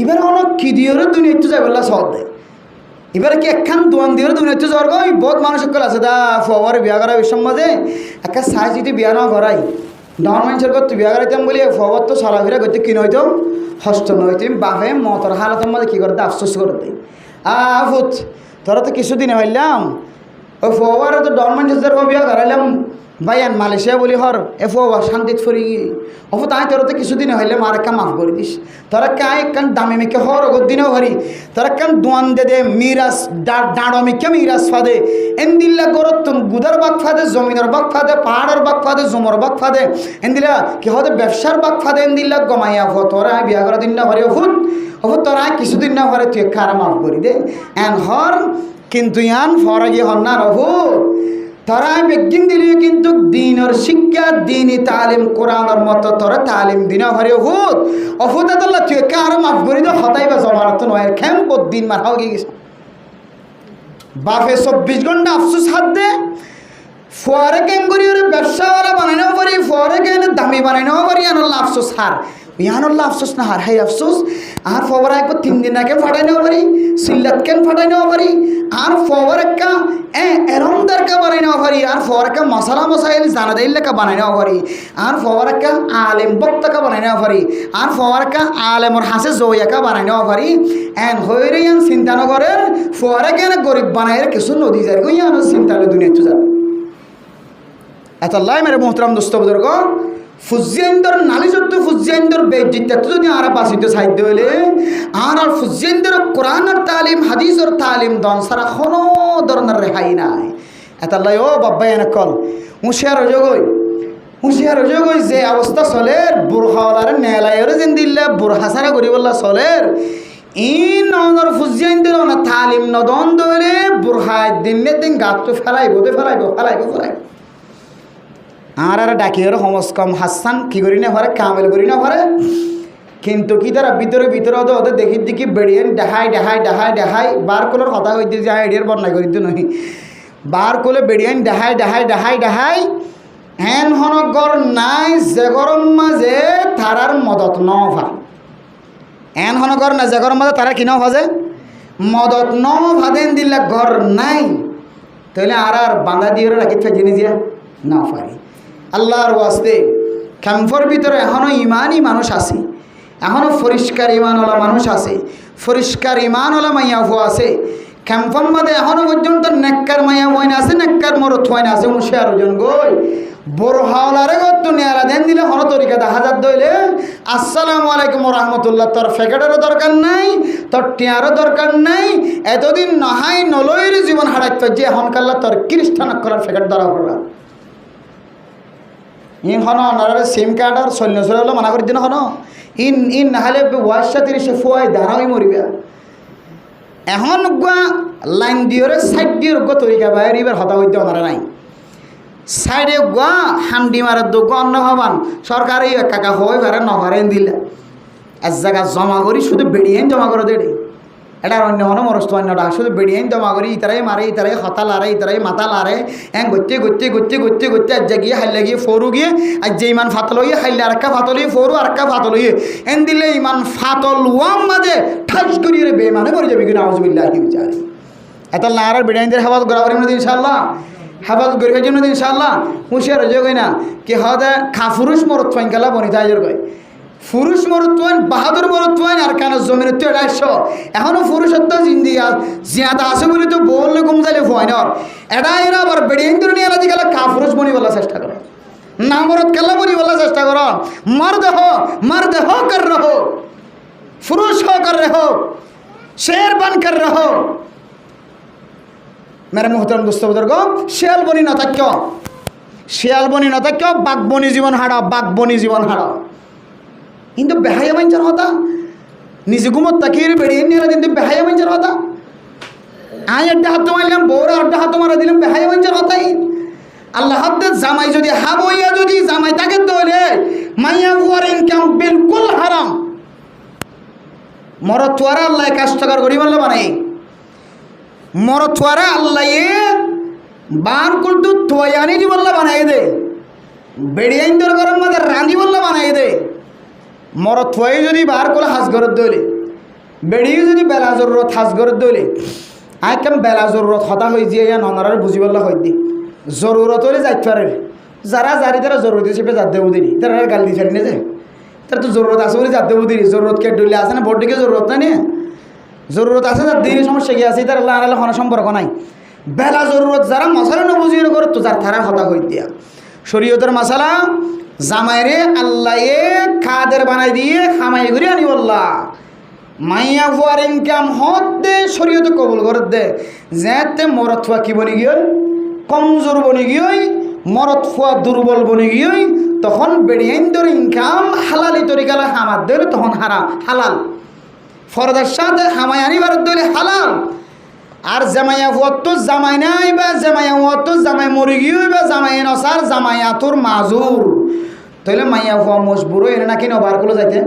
এবার অনেক কি দিয়ে দুনিয়াতে যাই বললা সদ দেয়। এবার কি একখান দোয়ান দিয়ে দুনিয়াতে যাওয়ার গই বহুত মানুষ সকল আছে দা ফোয়ার বিয়া করা বিষম মাঝে একটা সাই যদি বিয়া না করাই ডাউন মানুষের কত বিয়া করাইতাম বলি ফোয়ার তো চলাফেরা করতে কিনে হইতো হস্ত নইতে বাপে মতর হালতের মাঝে কী করতে আফসোস করতে ফুট তোরা তো কিছুদিনে হইলাম ওই ফোয়ার তো ডাউন মানুষের বিয়া করাইলাম ভাইয়ান মালয়েশিয়া বলি হর এফো শান্তিত ফরি গিয়ে অফো তাই তোরা তো কিছুদিন হইলে মার একটা মাফ করে দিস তোরা কাই কান দামে মেখে হর অগর দিনেও হরি তোরা কান দোয়ান দে দে মিরাজ ডাঁড় মেখে মিরাজ ফাদে এনদিল্লা গরত তুমি গুদার বাগ ফাদে জমিনের বাগ ফাদে পাহাড়ের বাগ ফাদে জমর বাগ ফাদে এনদিল্লা কি হতে ব্যবসার বাগ ফাদে এনদিল্লা গমাইয়া হো তোরা বিয়া করার দিন না হরে হুট অফো তোরা কিছুদিন না হরে তুই কারা মাফ করি দে এন হর কিন্তু ইয়ান ফরা গিয়ে হন না রহু তোরা বেগিন দিলে কিন্তু দিনের শিক্ষা দিনই তালিম কোরআনের মতো তোরা তালিম দিনা হরে হুত অফুতা তোল্লা তুই কার মাফ করি দে হতাই বা জমানত নয় খেম দিন মার হাও গিয়ে বাপে 24 ঘন্টা আফসোস হাত দে ফোয়ারে কেন করি ওরে ব্যবসাওয়ালা বানাইনাও পারি ফোয়ারে কেন দামি বানাইনাও পারি আনল্লা আফসোস হার ইয়ানুল্লাহ আফসোস না হার হাই আফসোস আর ফোয়ার একবার 3 দিন আগে ফাটাই নেওয়া পারি সিল্লাত কেন ফাটাই নেওয়া পারি আর ফোয়ার একটা এরম দরকার পারি আর ফওয়ারকা মশালা মশাইল জানা দিল লেখা বানাই নেওয়া পারি আর ফওয়ারকা আলেম বক্তাকা বানাই নেওয়া পারি আর ফওয়ারকা আলেমর হাসে জয়াকা বানাই নেওয়া পারি এন হইরে ইয়ান চিন্তা নগরে ফওয়ারকা এনে গরিব বানাই কিছু নদী যায় ইয়ান চিন্তা হলে দুনিয়া যা এত লাই মেরে মোহতরাম দোস্ত বুজুর্গ ফুজিয়ান্দর নালিজত ফুজিয়ান্দর বেজিত যদি আর পাশিত সাহিত্য হইলে আর ফুজিয়ান্দর কোরআন আর তালিম হাদিসর তালিম দন সারা কোনো ধরনের রেহাই নাই এটা লাই ও বাবা এনে কল হুঁশিয়ার জগই যে অবস্থা চলের বুড়হাওয়ালার নেলাইয়ের যেন দিল্লা বুড়হা সারা গরিবল্লা চলের ইন অনর ফুজিয়ান্দর না তালিম নদন দইলে বুড়হায় দিনে দিন গাছ ফেলাইব আর ডাকির সমস কম হাসান কি করি না পারে কামেল করি না পারে কিন্তু কি তারা ভিতরে ওদের দেখি বেড়িয়েন দেখাই বার কোলের কথা হইতে যায় এডিয়ার বর্ণাই করি নহি বার কোলে বেড়িয়েন দেখাই হেন হনগর নাই যে গরম মাঝে তারার মদত নভা এন হনগর না যে গরম মাঝে তারা কি নভাজে মদত নভাদেন দিলে ঘর নাই তাহলে আর বাঁধা দিয়ে রাখি জিনিস না পারি আল্লাহর ওয়াস্তে ক্যাম্পর ভিতরে এখনও ইমানই মানুষ আছে এখনও পরিষ্কার ইমানওয়ালা মানুষ আছে পরিষ্কার ইমানওয়ালা মাইয়াফু আছে ক্যাম্পর মধ্যে এখনও পর্যন্ত নেককার মাইয়া ওয়াইন আছে নেককার মরত ওয়াইন আছে মুশিয়ার ওজন গই বড় হাওলারে গত নেয়ারা দেন দিলে হন তরিকা হাজার দইলে আসসালামু আলাইকুম রহমতুল্লাহ তোর ফেকেটেরও দরকার নাই তোর টিয়ারও দরকার নাই এতদিন নহাই নলইর জীবন হারাইত যে এখন কাল্লা তোর খ্রিস্টান করার ফেকেট ধরা পড়া ইন হন নারে সিম কার্ড আর সৈন্য হলে মানা করে দিন হন ইন নাহলে ওয়াশা 30 ফুয়াই দাঁড়াই মরিবা এখন গুয়া লাইন দিয়ে সাইড দিয়ে গো তরিকা বাইরে এবার হতা হইতে ওনারা নাই সাইডে গুয়া হান্ডি মারার দোগ অন্য ভাবান সরকারি কাকা হয়ে পারে নভারেন দিলে এক জায়গা জমা করি শুধু বেড়িয়েন জমা করে দেড়ে এটা অন্য হনো মরস্ত অন্যটা শুধু বেড়িয়েন জমা করি ইতারাই মারে ইতারাই হতা লারে ইতারাই মাথা লারে হ্যাঁ গত্যে আজ গিয়ে হাইলে গিয়ে ফরু গিয়ে আজ যে ইমান ফাতল হইয়ে হাইলে আরেকটা ফাতল হইয়ে ফরু আরেকটা ফাতল হইয়ে এন দিলে ইমান ফাতল ওয়াম মাঝে ঠাস করিয়ে বেমানে মরে যাবে কিনা আউযুবিল্লাহি কি বিচারে এত লার বেড়িয়েনদের হেফাজত করা পারি না ইনশাআল্লাহ হেফাজত করিবার জন্য ইনশাআল্লাহ হুঁশিয়ার হয়ে যাবে না কি হদে খাফুরুষ মরত ফাইন খেলা বনিতাইজের কয় পুরুষ মরত্বান বাহাদুর মরত্বান আর কেন জমির 250 এখনো পুরুষত্ব জিন্দিয়া জিয়াদা আছে বলে তো বললে কমজাইলে ভয় না এটা এরা আবার বেড়িয়ে ধরে নিয়ে আলাদা গেলে কাফুরুষ বনি বলার চেষ্টা করে না মরত কেলা বনি বলার চেষ্টা করো मर्द हो कर रहो पुरुष हो कर रहो शेर बन कर रहो मेरे मोहतरम दोस्तों बुजुर्ग শিয়াল বনি না থাকো বাঘ বনি জীবন হারা কিন্তু বেহায়া মাঞ্চার হতা নিজে ঘুমত তাকিয়ে বেড়িয়ে নিয়ে কিন্তু বেহায়া মাঞ্চার হতা আয় আড্ডা হাত মারলাম বউরা আড্ডা হাত মারা দিলাম বেহায়া মাঞ্চার হতাই আল্লাহ হাতে জামাই যদি হাবইয়া যদি জামাই তাকে দলে মাইয়া বুয়ার ইনকাম বিলকুল হারাম মরতওয়ারা আল্লাহ কাজটাকার করি বললে বানাই মরতওয়ারা আল্লাহ বার কুলতু তোয়ানি দি বললে বানাই দে বেড়িয়ে ইন্দর গরম মাঝে রাঁধি বললে বানাই দে মরত হয়ে যদি বার করে হাঁস ঘরের দইলে বেড়িয়ে যদি বেলা জরুরত হাঁস ঘরের দইলে আয় কেম বেলা জরুরত হতা হয়ে যে ননার বুঝি বললা হয় দি জরুরত হলে যাইতে পারে যারা তারা জরুরত হিসেবে যাত দেবো দিনি তারা গাল দিয়ে ফেলি না যে তার তো জরুরত আছে বলে যাত দেবো দিনি জরুরত কে ডইলে আছে না বডিকে জরুরত না নিয়ে জরুরত আছে যার দিনের সমস্যা গিয়ে আছে তার আল্লাহ আল্লাহ কোনো সম্পর্ক নাই বেলা জরুরত যারা মশালা না বুঝিয়ে করে তো যার তারা হতা হয়ে দিয়া শরীয়তের মশালা জামাইরে আল্লাহ খাদের বানাই দিয়ে খামাই ঘুরে আনি বললা মাইয়া ফুয়ার ইনকাম হত দে শরীয়তে কবুল করে দে যেতে মরত ফুয়া কি বনি গিয়ে কমজোর বনি গিয়ে মরত ফুয়া দুর্বল বনি গিয়ে তখন বেড়িয়াইন্দর ইনকাম হালালি তরিকালা হামার দিলে তখন হালাল ফরদার সাথে হামাই আনিবার দিলে হালাল আর জামাইয়া ফুয়ার তো জামাই নাই বা জামাইয়া ফুয়ার তো জামাই মরি গিয়ে বা জামাই নসার জামাইয়া তোর মাজুর তাহলে মাইয়া ফুয়া মজবুরও এনে নাকি নবার গুলো যাইতে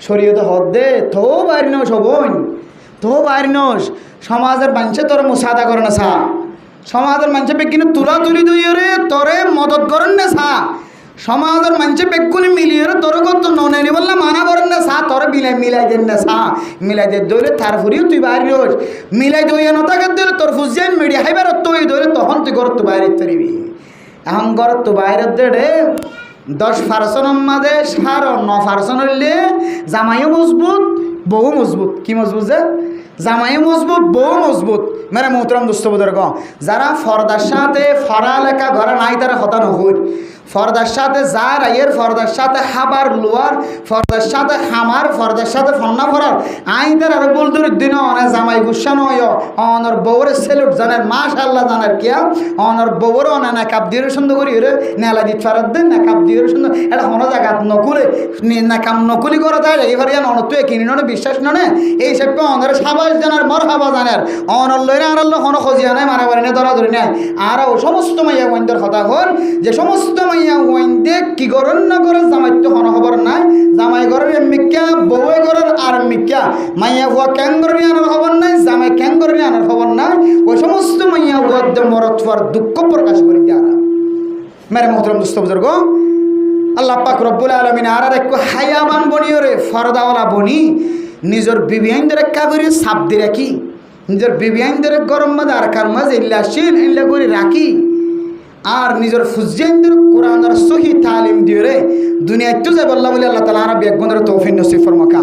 শরীয়তে হদ দে তো বাইর নস হবন তো বাইর নস সমাজের মানুষে তোর মুসাদা করে না সা সমাজের মানুষে কিন্তু তুলা তুলি দুই রে তোরে মদত করেন না সা সমাজের মানুষে বেগুনি মিলিয়ে তোর কত ননেনি বললে মানা করেন না সা তোর মিলাই দেন না সা মিলাই দে দইলে তার ফুরিও তুই বাইরে হোস মিলাই দইয়া নতাকে দিলে তোর ফুজিয়ান মিডিয়া হাইবার তুই দইলে তখন তুই ঘর তো বাইরে তরিবি এখন ঘর তো বাইরে দেড়ে 10% মাঝে 9% হইলে জামাইও মজবুত বউ মজবুত কি মজবুত যে জামাইও মজবুত বউ মজবুত মেরে মোহতরম দোস্ত বুজুর্গ যারা ফর্দার সাথে পড়ালেখা ঘরে নাই তারা হতা নহর ফর্দার সাথে যার আইয়ের ফর্দার সাথে হাবার লোয়ার ফর্দার সাথে হামার ফর্দার সাথে ফন্না ফরার আইদার আর বলদুর দিন অনেক জামাই গুসানো অনর বউরে সেলুট জানার মাশাআল্লাহ জানার কিয়া অনর বউরে অনা না কাপ দিয়ে সুন্দর করি রে নেলা দিত ফারাত দেন না কাপ দিয়ে সুন্দর এটা হন জায়গাত নকুলে না কাম নকুলি করে দেয় এবার ইয়ান অন তুই কিনি ননে বিশ্বাস ননে এই সব অনর সাবাস জানার মরহাবা জানার অনর লইরা আর আল্লাহ হন খজিয়া নাই মারা বাড়ি না ধরা ধরি নাই আর সমস্ত মাইয়া ওয়াইন্দের কথা হল যে সমস্ত মাইয়া ওয়াইন্দে কি গরন না করে জামাই তো হন খবর নাই জামাই ঘরের মিক্কা বউয়ে ঘরের আর মিক্কা মাইয়া হুয়া ক্যাং করে আনার খবর নাই জামাই ক্যাং করে আনার খবর নাই ওই সমস্ত মাইয়া ওয়াদ্দে মরত হওয়ার দুঃখ প্রকাশ করে দেওয়া মেরে মোহতরম দোস্ত বুজুর্গ আল্লাহ পাক রব্বুল আলামিন আর এক হায়াবান বনিও রে ফরদাওয়ালা বনি নিজের বিবিয়াইনদের একা করে সাপ দিয়ে রাখি নিজের বিবিয়াইনদের গরম মাঝে আর কার মাঝে ইল্লা শিন ইল্লা করে রাখি আর নিজের ফুজিয়াইনদের কোরআনের সহি তালিম দিয়ে রে দুনিয়ায় তো যাই বললা বলে আল্লাহ তাআলা আর বেগবনের তৌফিক নসিব ফরমাকা।